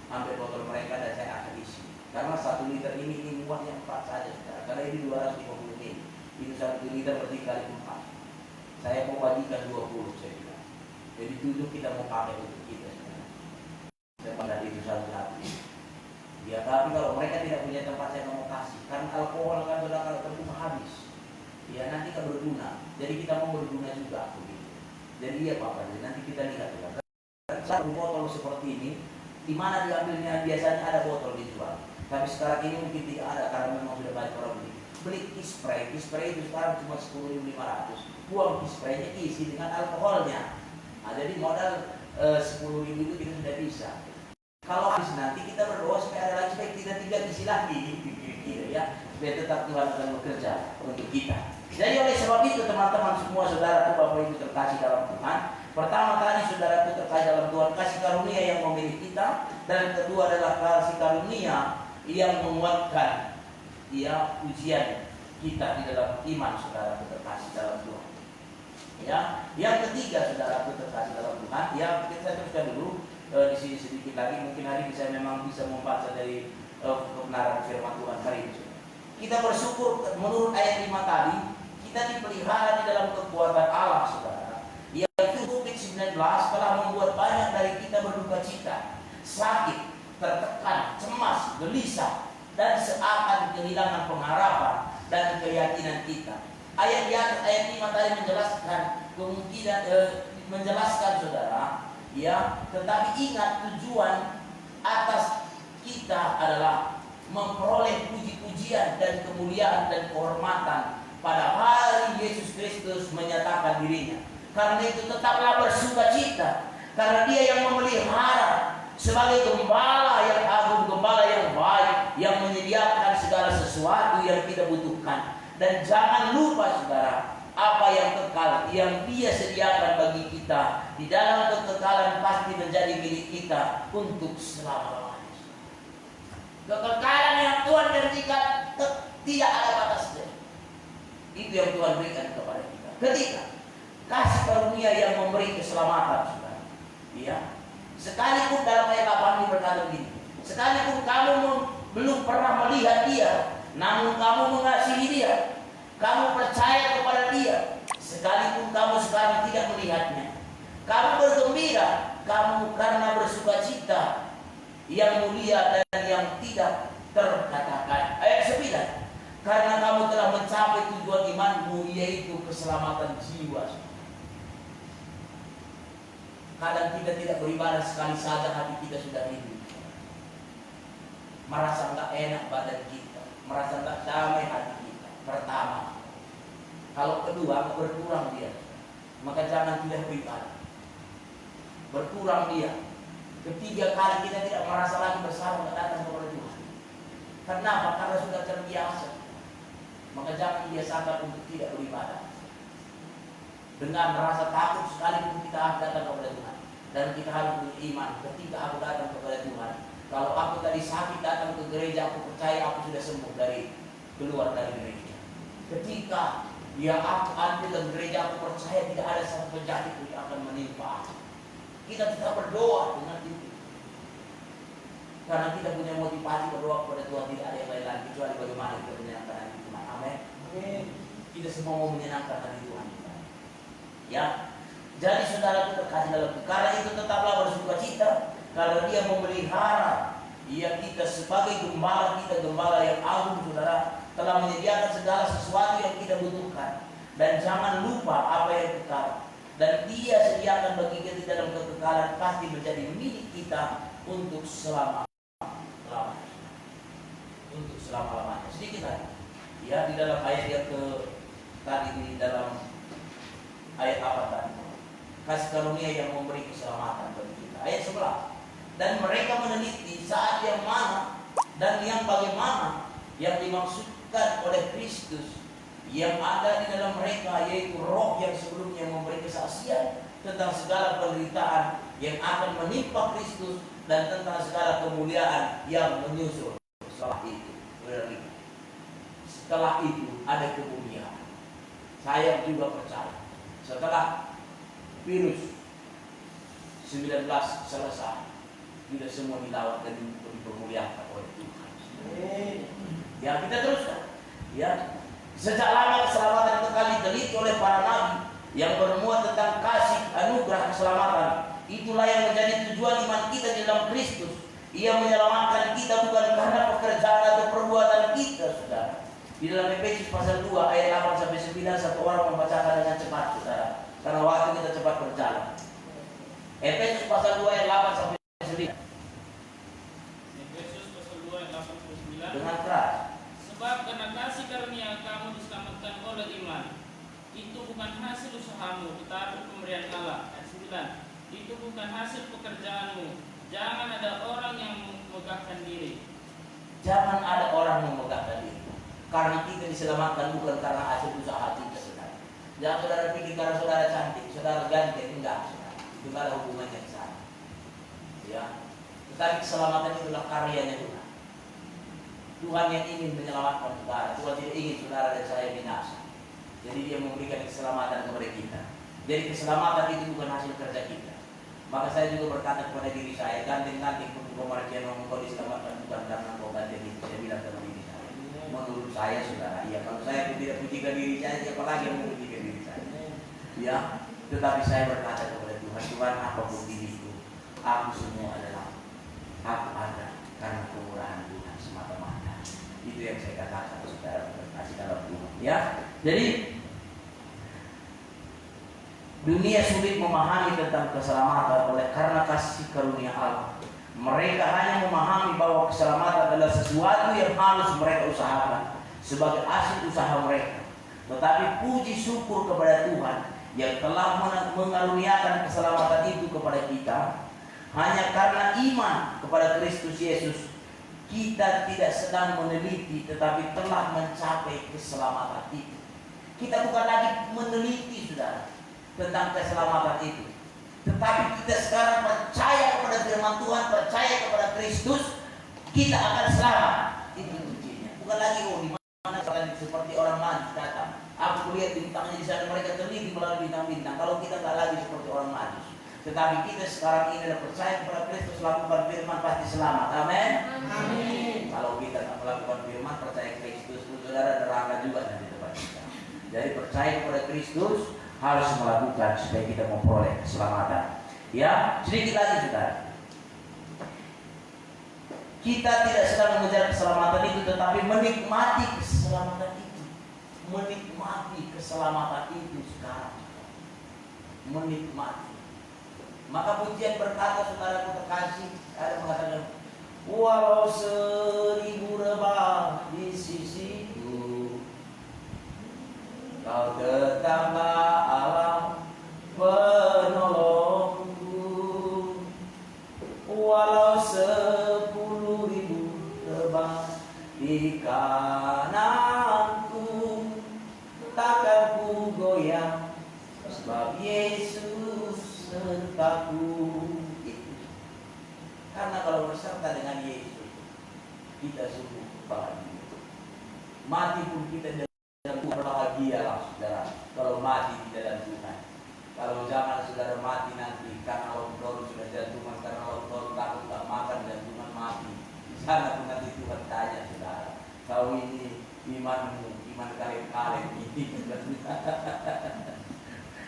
ambil botol mereka dan saya akan isi. Karena 1 liter ini muatnya 4 saja, saudara. Karena ini 250 ml. Itu 1 liter berarti kali 4. Saya mau bagikan 20, saya bilang. Jadi 7 kita mau pakai untuk kita, saudara. Saya pada itu satu-satu. Ya, tapi kalau mereka tidak punya tempat, saya mau kasih. Karena alkohol kan saudara kalau terbuka habis. Ya nanti kan berguna. Jadi kita mau berguna juga, begitu. Jadi ya Pak, nanti kita lihat ya. Satu botol seperti ini, di mana diambilnya biasanya ada botol dijual. Tapi sekarang ini mungkin tidak ada karena memang sudah banyak orang beli spray itu sekarang cuma 10.500. Buang spraynya isi dengan alkoholnya. Nah, jadi modal 10.000 itu kita sudah bisa. Kalau habis nanti kita berdoa supaya ada lagi, supaya kita tidak isi lagi, gitu ya. Supaya tetap Tuhan akan bekerja untuk kita. Jadi oleh sebab itu teman-teman semua, saudara Bapak Ibu terkasih dalam Tuhan. Pertama kali saudaraku terkasih dalam Tuhan, kasih karunia yang memilih kita, dan kedua adalah kasih karunia yang menguatkan ujian kita di dalam iman, saudara terkasih dalam Tuhan. Ya, yang ketiga saudaraku terkasih dalam Tuhan, ya kita teruskan dulu di sini sedikit lagi, mungkin hari bisa membaca dari kebenaran firman Tuhan hari ini. Kita bersyukur menurut ayat 5 tadi, kita dipelihara di dalam kekuatan Allah, saudara. Yaitu COVID-19 telah membuat banyak dari kita berduka cita, sakit, tertekan, cemas, gelisah, dan seakan kehilangan pengharapan dan keyakinan kita. Ayat di atas ayat 5 tadi menjelaskan kemungkinan menjelaskan saudara, ya, tetapi ingat tujuan atas kita adalah memperoleh puji-pujian dan kemuliaan dan kehormatan pada hari Yesus Kristus menyatakan dirinya. Karena itu tetaplah bersuka cita, karena Dia yang memelihara sebagai gembala yang agung, gembala yang baik, yang menyediakan segala sesuatu yang kita butuhkan. Dan jangan lupa saudara, apa yang kekal yang Dia sediakan bagi kita di dalam kekekalan pasti menjadi milik kita untuk selama-lamanya. Kekekalan yang Tuhan berikan tidak ada batasnya. Itu yang Tuhan berikan kepada kita. Ketika kasih karunia yang memberi keselamatan, saudara. Ya, sekalipun dalam ayat 8 berkata begini, sekalipun kamu belum pernah melihat dia, namun kamu mengasihi dia, kamu percaya kepada dia, sekalipun kamu sekarang tidak melihatnya, kamu bergembira, kamu karena bersukacita yang mulia dan yang tidak terkatakan. Ayat 9, karena kamu telah mencapai tujuan imanmu, yaitu keselamatan jiwa. Kadang kita tidak beribadah, sekali saja hati kita sudah rindu, merasa nggak enak badan kita, merasa nggak damai hati kita. Pertama, kalau kedua berkurang dia, maka jangan tidak beribadah. Berkurang dia. Ketiga kali kita tidak merasa lagi bersalah datang kepada Tuhan. Kenapa? Karena sudah terbiasa. Maka jangan biasakan untuk tidak beribadah. Dengan merasa takut sekalipun kita harus datang kepada Tuhan. Dan kita harus punya iman. Ketika aku datang kepada Tuhan, kalau aku tadi sakit datang ke gereja, aku percaya aku sudah sembuh dari keluar dari gereja. Ketika aku ada dalam gereja, aku percaya tidak ada satu penyakit yang akan menimpa aku. Kita tidak berdoa dengan itu, karena kita punya motivasi berdoa kepada Tuhan. Tidak ada yang lain lagi kecuali bagaimana kita menyenangkan hati Tuhan. Amin. Kita semua mau menyenangkan hati Tuhan. Ya, jadi saudara terkasih dalam itu, karena itu tetaplah bersukacita, karena dia memelihara kita sebagai gembala kita, gembala yang agung, saudara, telah menyediakan segala sesuatu yang kita butuhkan. Dan jangan lupa apa yang kekal. Dan dia sediakan bagi kita dalam kekekalan, pasti menjadi milik kita untuk selama-lamanya. Untuk selama-lamanya. Sedikit lagi. Ya, di dalam ayat yang tadi, di dalam ayat apa tadi? Kasih karunia yang memberi keselamatan bagi kita. Ayat 11. Dan mereka meneliti saat yang mana dan yang bagaimana yang dimaksudkan oleh Kristus yang ada di dalam mereka, yaitu roh yang sebelumnya memberi kesaksian tentang segala penderitaan yang akan menimpa Kristus dan tentang segala kemuliaan yang menyusul setelah itu. Setelah itu ada kemuliaan. Saya juga percaya setelah virus 19 selesai, kita semua dilawat dan dipermuliakan oleh Tuhan. Ya, kita teruskan. Ya, sejak lama keselamatan kekal diteliti oleh para nabi yang bermuat tentang kasih anugerah keselamatan. Itulah yang menjadi tujuan iman kita di dalam Kristus. Ia menyelamatkan kita bukan karena pekerjaan atau perbuatan kita, saudara. Di dalam Efesus pasal 2 ayat 8-9, satu orang membacakan dengan cepat, saudara, karena waktu kita cepat berjalan. Efesus pasal 2 ayat 8-9. Efesus pasal 2 ayat 8-9. Dengan keras. Sebab karena kasih karunia kamu diselamatkan oleh iman. Itu bukan hasil usahamu, tetapi pemberian Allah. Ayat 9. Itu bukan hasil pekerjaanmu. Jangan ada orang yang memegahkan diri. Jangan ada orang memegahkan diri. Karena kita diselamatkan bukan karena hasil usaha kita, saudara. Jangan saudara pikir karena saudara cantik, saudara ganteng, enggak, saudara. Itu tidak ada hubungannya di sana. Ya. Tetapi keselamatan itulah karyanya Tuhan. Tuhan yang ingin menyelamatkan saudara. Tuhan tidak ingin saudara dan saya binasa. Jadi dia memberikan keselamatan kepada kita. Jadi keselamatan itu bukan hasil kerja kita. Maka saya juga berkata kepada diri saya, ganteng-ganteng pun pemergian engkau diselamatkan bukan karena engkau ganteng itu. Saya bilang kepada diri saya. Menurut saya, saudara, ya kalau saya tidak pujikan diri saya, siapa lagi yang memujikan diri saya? Ya, tetapi saya berkata kepada Tuhan, Tuhan, apapun diriku, aku semua adalah aku ada karena kemurahan Tuhan semata-mata. Itu yang saya katakan, saudara, kasih dalam Tuhan. Ya, jadi dunia sulit memahami tentang keselamatan oleh karena kasih karunia Allah. Mereka hanya memahami bahwa keselamatan adalah sesuatu yang harus mereka usahakan sebagai hasil usaha mereka. Tetapi puji syukur kepada Tuhan yang telah mengaruniakan keselamatan itu kepada kita. Hanya karena iman kepada Kristus Yesus, kita tidak sedang meneliti tetapi telah mencapai keselamatan itu. Kita bukan lagi meneliti, saudara, tentang keselamatan itu, tetapi kita sekarang percaya kepada firman Tuhan, percaya kepada Kristus, kita akan selamat. Itu kuncinya. Bukan lagi di mana seperti orang maju datang, Aku lihat bintangnya di sana, mereka teliti melalui bintang-bintang. Kalau kita nggak lagi seperti orang Majus, tetapi kita sekarang ini adalah percaya kepada Kristus, lakukan firman, pasti selamat. Amin. Amin. Kalau kita nggak melakukan firman, percaya Kristus, saudara, neraka juga nanti tempat kita. Jadi percaya kepada Kristus harus melakukan supaya kita memperoleh keselamatan. Ya, sedikit lagi saudara. Kita tidak sedang mengejar keselamatan itu, tetapi menikmati keselamatan itu. Menikmati keselamatan itu sekarang. Menikmati. Maka pujian berkata, saudaraku terkasih, ada mengatakan, walau 1000 rebah di sisiku, kau tetaplah Allah penolongku. Walau 10.000 rebah di kananku, takkan ku goyah, sebab Yesus sertaku. Itu. Karena kalau berserta dengan Yesus, kita sungguh bahagia. Mati pun kita dalam bahagia lah, saudara. Kalau mati di dalam Tuhan. Kalau jangan saudara mati nanti karena lockdown sudah jantungan, karena lockdown takut tak makan jantungan mati. Di sana pun nanti Tuhan tanya, saudara, kau ini imanmu, iman kalian ini.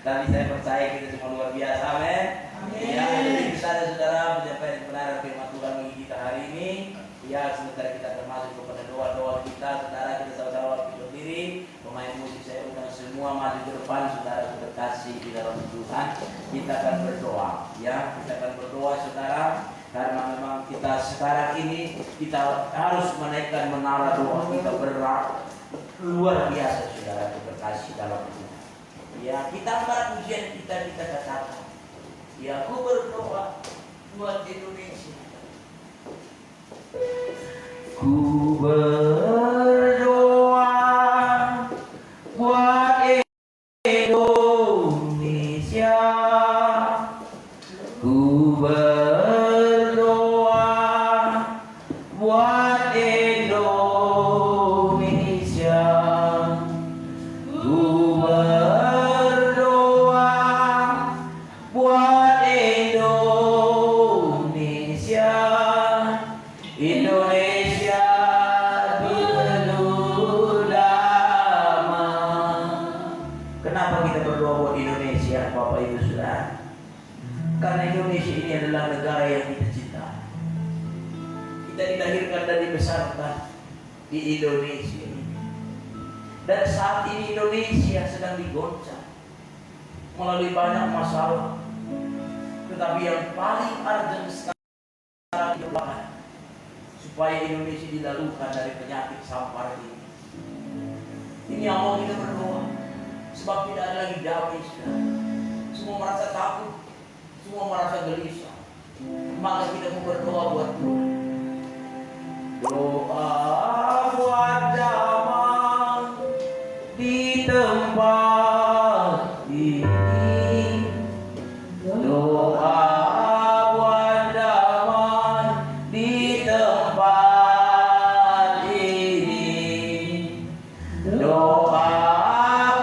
Tapi saya percaya kita semua luar biasa, amin. Ya, jadi bisa saudara menyampaikan kebenaran firman Tuhan bagi kita hari ini. Ya, sementara kita akan masuk kepada doa-doa kita, saudara, kita sama-sama berdiri. Pemain musik saya undang semua maju ke depan, saudara, terkasih di dalam Tuhan. Kita akan berdoa, ya, kita akan berdoa, saudara. Karena memang kita sekarang ini kita harus menaikkan menara doa kita berat luar biasa, saudara, terkasih dalam Tuhan. Ya, kita angkat pujian kita katakan, ya, aku berdoa buat Indonesia. Ku berdoa buat Indonesia. Ku berdoa buat Indonesia. Ku berdoa buat Indonesia. Indonesia penuh damai. Kenapa kita berdoa buat Indonesia, Bapak Ibu Saudara? Karena Indonesia ini adalah negara yang kita cintai. Kita dilahirkan dan dibesarkan di Indonesia ini. Dan saat ini Indonesia sedang digoncang melalui banyak masalah. Tetapi yang paling urgent sekarang adalah supaya Indonesia dilalukan dari penyakit sampar ini. Ini yang mau kita berdoa. Sebab tidak ada lagi damai, saudara. Semua merasa takut, semua merasa gelisah. Maka kita mau berdoa buat Tuhan. Doa buat damai di tempat ini. Doa buat damai di tempat ini. Doa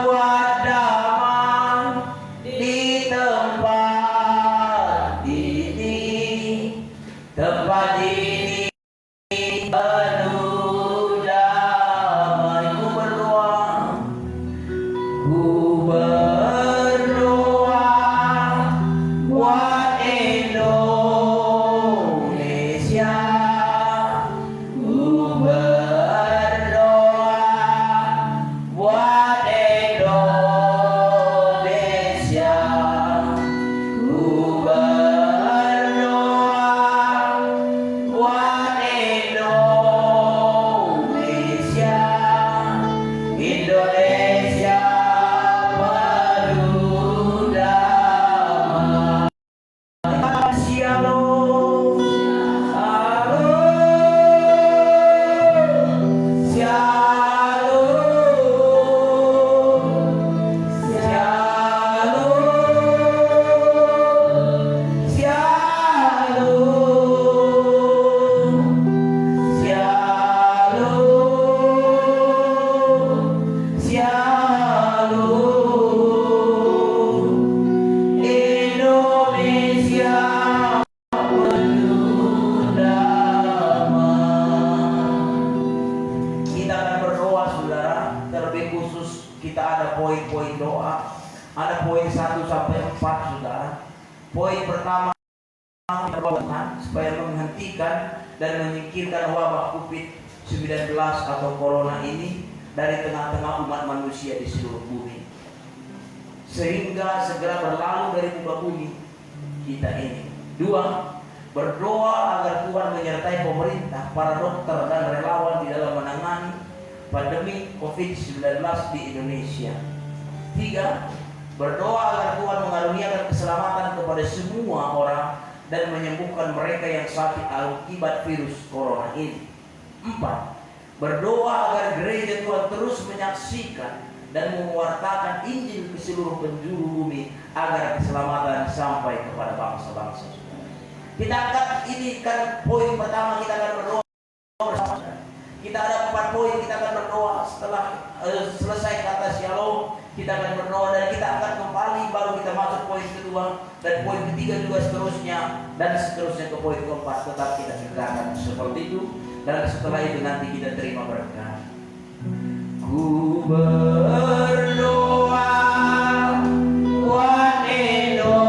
buat damai di tempat ini. Tempat ini penuh damai. Ku berdoa, ku berdoa buat Indonesia. Ku berdoa buat Indonesia. Ku berdoa buat pertama kita Tuhan supaya menghentikan dan menyingkirkan wabah COVID-19 atau corona ini dari tengah-tengah umat manusia di seluruh bumi, sehingga segera berlalu dari muka bumi kita ini. 2, berdoa agar Tuhan menyertai pemerintah, para dokter dan relawan di dalam menangani pandemi COVID-19 di Indonesia. 3, berdoa agar Tuhan mengaruniakan keselamatan kepada semua orang dan menyembuhkan mereka yang sakit akibat virus corona ini. 4, berdoa agar gereja Tuhan terus menyaksikan dan mewartakan Injil ke seluruh penjuru bumi agar keselamatan sampai kepada bangsa-bangsa. Kita akan ini kan poin pertama, kita akan berdoa bersama. Kita ada 4 poin, kita akan berdoa setelah selesai kata shalom, kita akan berdoa dan kita akan kembali baru kita masuk poin kedua dan poin ketiga juga seterusnya dan seterusnya ke poin keempat. Tetap kita kerjakan seperti itu dan setelah itu nanti kita terima berkat. Ku berdoa buat Indonesia,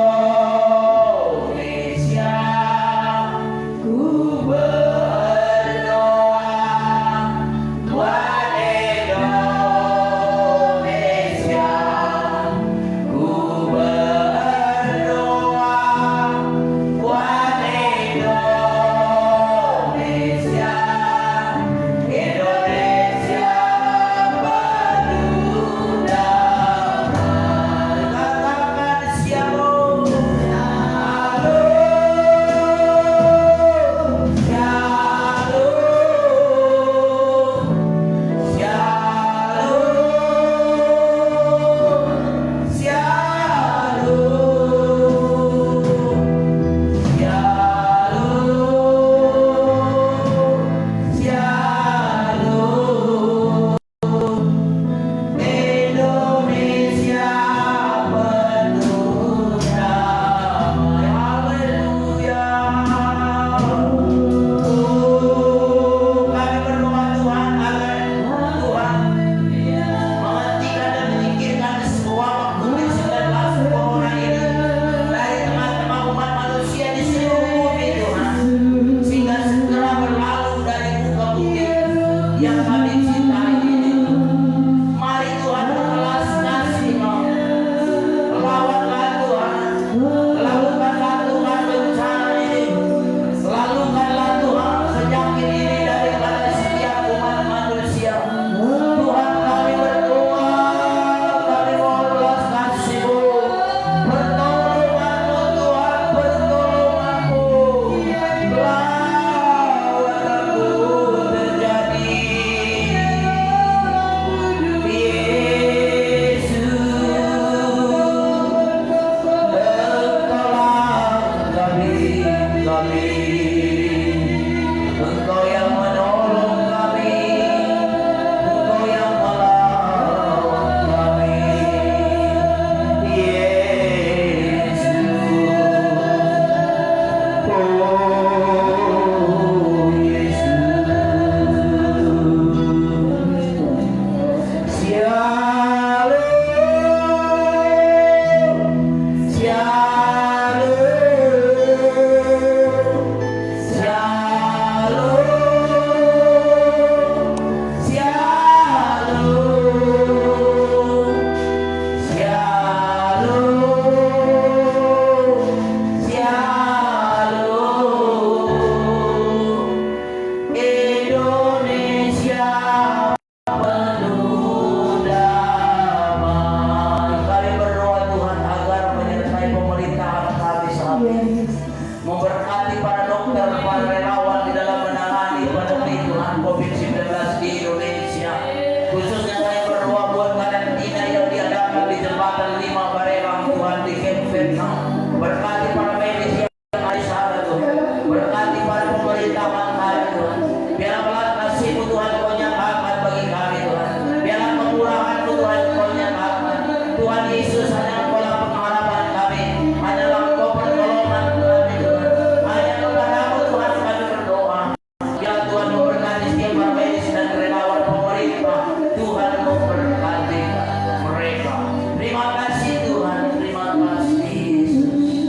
ku berdoa buat Indonesia, ku berdoa buat Indonesia, Indonesia penuh damai. Katakan shalom, shalom, shalom, shalom, shalom, shalom, Indonesia penuh damai. Haleluya. Kami berdoa Tuhan agar Tuhan menghentikan dan menyingkirkan semua COVID-19 corona ini dari tengah-tengah umat manusia di seluruh bumi Tuhan, sehingga segera berlalu dari muka bumi yang kami cintai ini. Mari Tuhan berkelas kasih-Mu, lawanlah Tuhan, lakukanlah Tuhan bencana ini, lakukanlah Tuhan penyakit ini daripada setiap umat manusia. Tuhan kami berdoa, kami mohon belas kasih-Mu, pertolongan-Mu Tuhan, pertolongan-Mu, lawan-Mu terjadi. Engkau yang menolong kami, Engkau yang melawan kami, Yesus. Oh Yesus, shalom, Indonesia penuh damai. Kami berdoa Tuhan agar menyertai pemerintahan kami saat ini, memberkati para dokter, para relawan di dalam menangani pandemi Tuhan COVID-19 di Indonesia. Khususnya saya berdoa buat karantina yang diadakan di jembatan 5 Barelang Tuhan di Cape Vietnam. Berkati para medis yang ada di sana Tuhan, berkati para pemerintahan kami Tuhan. Biarlah belas kasih-Mu Tuhan Kau nyatakan bagi kami Tuhan. Biarlah kemurahan-Mu Tuhan Kau nyatakan. Tuhan Yesus hanya Engkau-lah pengharapan kami, hanyalah Engkau pertolongan kami Tuhan. Hanya kepada-Mu Tuhan kami berdoa. Biarlah Tuhan memberkati setiap para medis dan relawan pemerintah. Tuhan memberkati mereka. Terima kasih Tuhan, terima kasih Yesus.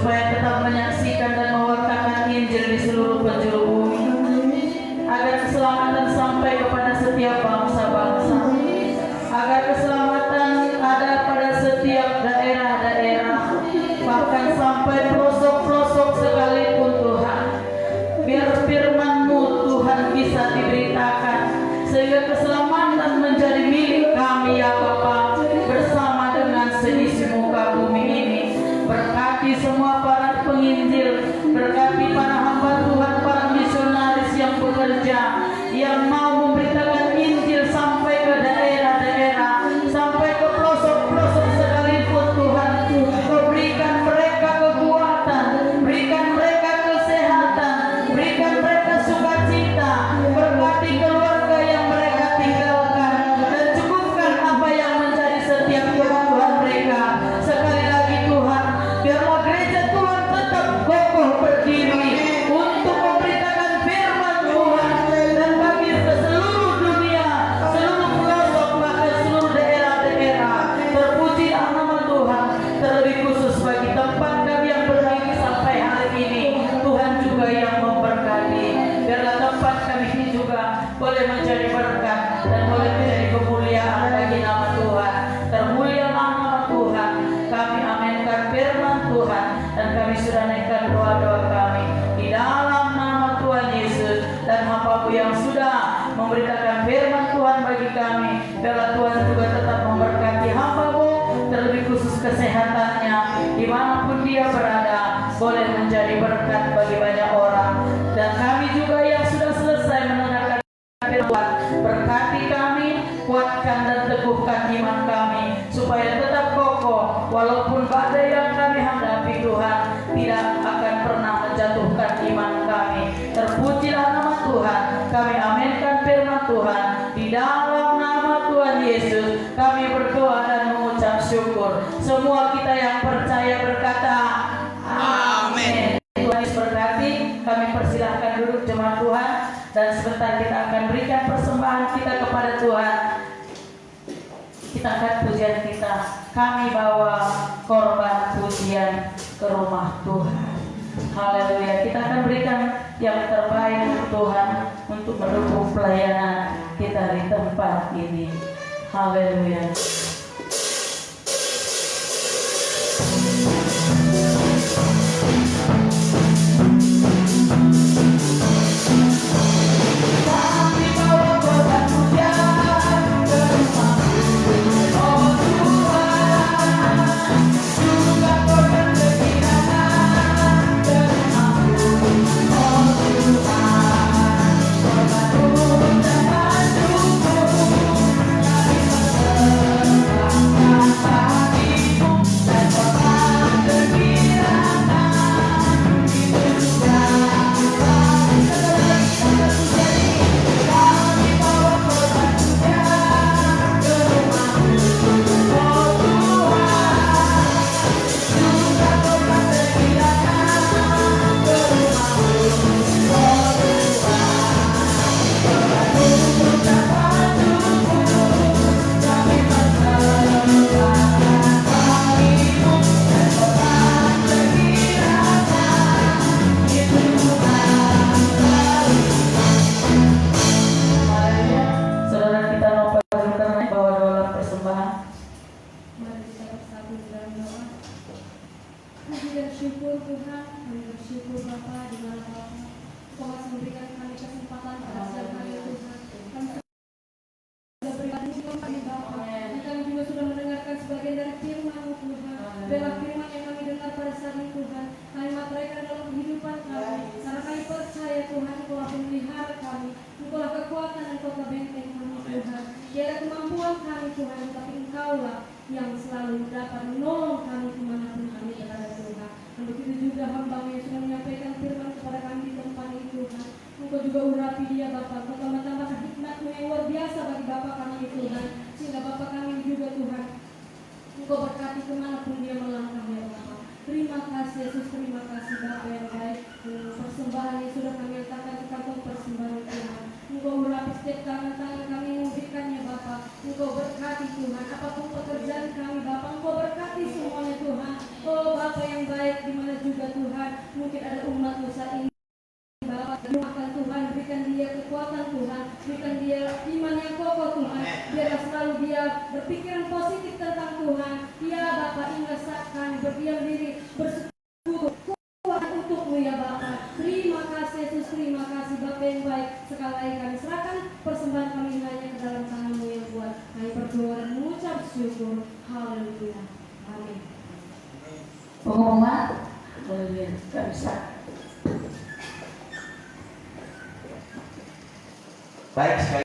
supaya tetap menyaksikan dan mewartakan Injil di seluruh penjuru bumi, agar keselamatan sampai kepada setiap bangsa-bangsa, agar keselamatan ada pada setiap daerah-daerah, bahkan sampai pelosok-pelosok sekalipun Tuhan. Biar firman-Mu Tuhan bisa diberitakan, sehingga keselamatan menjadi milik kami ya Bapa, bersama dengan seisi muka bumi ini. Berkati semua para penginjil, berkati para hamba Tuhan, para misionaris yang bekerja, yang mau memberitakan Injil sampai ke daerah-daerah, sampai ke pelosok-pelosok sekalipun Tuhan. Kau berikan mereka kekuatan, berikan mereka kesehatan, berikan mereka sukacita, berkati keluarga yang mereka tinggalkan, dan cukupkan apa yang menjadi setiap kebutuhan mereka. Sekali lagi Tuhan, biarlah gereja Tuhan tetap kokoh berdiri untuk memberitakan firman Tuhan, dan bagi ke seluruh dunia, seluruh pelosok, bahkan seluruh daerah-daerah. Terpujilah nama Tuhan, terlebih khusus bagi tempat kami yang berdiri sampai hari ini. Tuhan juga yang memberkati. Biarlah tempat kami ini juga boleh menjadi berkat dan boleh menjadi kemuliaan bagi nama Tuhan. Termulialah nama Tuhan. Kami aminkan firman Tuhan, dan kami sudah naikkan doa-doa kami di dalam nama Tuhan Yesus. Dan hamba-Mu yang sudah memberitakan firman Tuhan bagi kami, biarlah Tuhan juga tetap memberkati hamba-Mu, terlebih khusus kesehatannya, dimanapun dia berada, boleh menjadi berkat bagi banyak orang. Dan kami juga yang sudah selesai mendengarkan firman, berkati kami, kuatkan dan teguhkan iman kami, supaya tetap kokoh walaupun badai yang kami hadapi Tuhan tidak akan pernah menjatuhkan iman kami. Terpujilah nama Tuhan. Kami aminkan firman Tuhan di dalam nama Tuhan Yesus. Kami berdoa dan mengucap syukur. Semua kita yang percaya berkata amin. Tuhan Yesus berkati. Kami persilahkan duduk jemaat Tuhan, dan sebentar kita akan berikan persembahan kita kepada Tuhan. Kita angkat pujian kita. Kami bawa korban pujian ke rumah Tuhan. Haleluya. Kita akan berikan yang terbaik untuk Tuhan, untuk mendukung pelayanan kita di tempat ini. Haleluya. Kami bawa korban pujian ke rumah, oh Tuhan, juga korban kegirangan ke rumah-Mu, oh Tuhan, korban ucapan syukur, kami persembahkan bagimu, dan korban kegirangan itu juga kami bawa korban pujian ke rumah-Mu, oh Tuhan, juga korban kegirangan ke rumah-Mu, oh Tuhan, korban ucapan syukur, kami persembahkan bagimu, dan korban kegirangan itu Tuhan. Haleluya. Saudara kita mau berkenan bawa dalam persembahan. Mari kita bersatu dalam doa. Puji dan syukur Tuhan, kami bersyukur Bapa di mana Bapa Engkau masih memberikan kami kesempatan pada siang hari Tuhan. Kami sudah berikan syukur kami Bapa, dan kami juga sudah mendengarkan sebagian dari firman-Mu Tuhan. Biarlah firman yang kami dengar pada saat ini Tuhan, kami materaikan dalam kehidupan kami, karena kami percaya Tuhan Engkau lah pemelihara kami, Engkau lah kekuatan dan kota benteng kami Tuhan. Tiada kemampuan kami Tuhan, tapi Engkau-lah yang selalu dapat menolong kami kemanapun kami berada Tuhan. Dan begitu juga hamba-Mu yang sudah menyampaikan firman kepada kami di tempat ini Tuhan. Engkau juga urapi dia Bapa, Engkau tambahkan hikmat-Mu yang luar biasa bagi Bapa kami Tuhan, sehingga Bapa kami juga Tuhan Engkau berkati kemanapun dia melangkah ya Bapa. Terima kasih Yesus, terima kasih Bapa yang baik. Persembahan yang sudah kami letakkan di kantong persembahan Tuhan. Engkau urapi setiap tangan-tangan kami yang memberikannya Bapa. Engkau berkati Tuhan, apapun pekerjaan kami Bapa, Engkau berkati semuanya Tuhan. Oh Bapa yang baik, di mana juga berdiam diri, bersekutu, kuat untukmu ya Bapa. Terima kasih Yesus, terima kasih Bapa yang baik. Sekali lagi kami serahkan persembahan kami hanya ke dalam tangan-Mu yang kuat. Kami berdoa dan mengucap syukur. Haleluya. Amin. Pengumuman, haleluya, gak bisa. Baik sekali.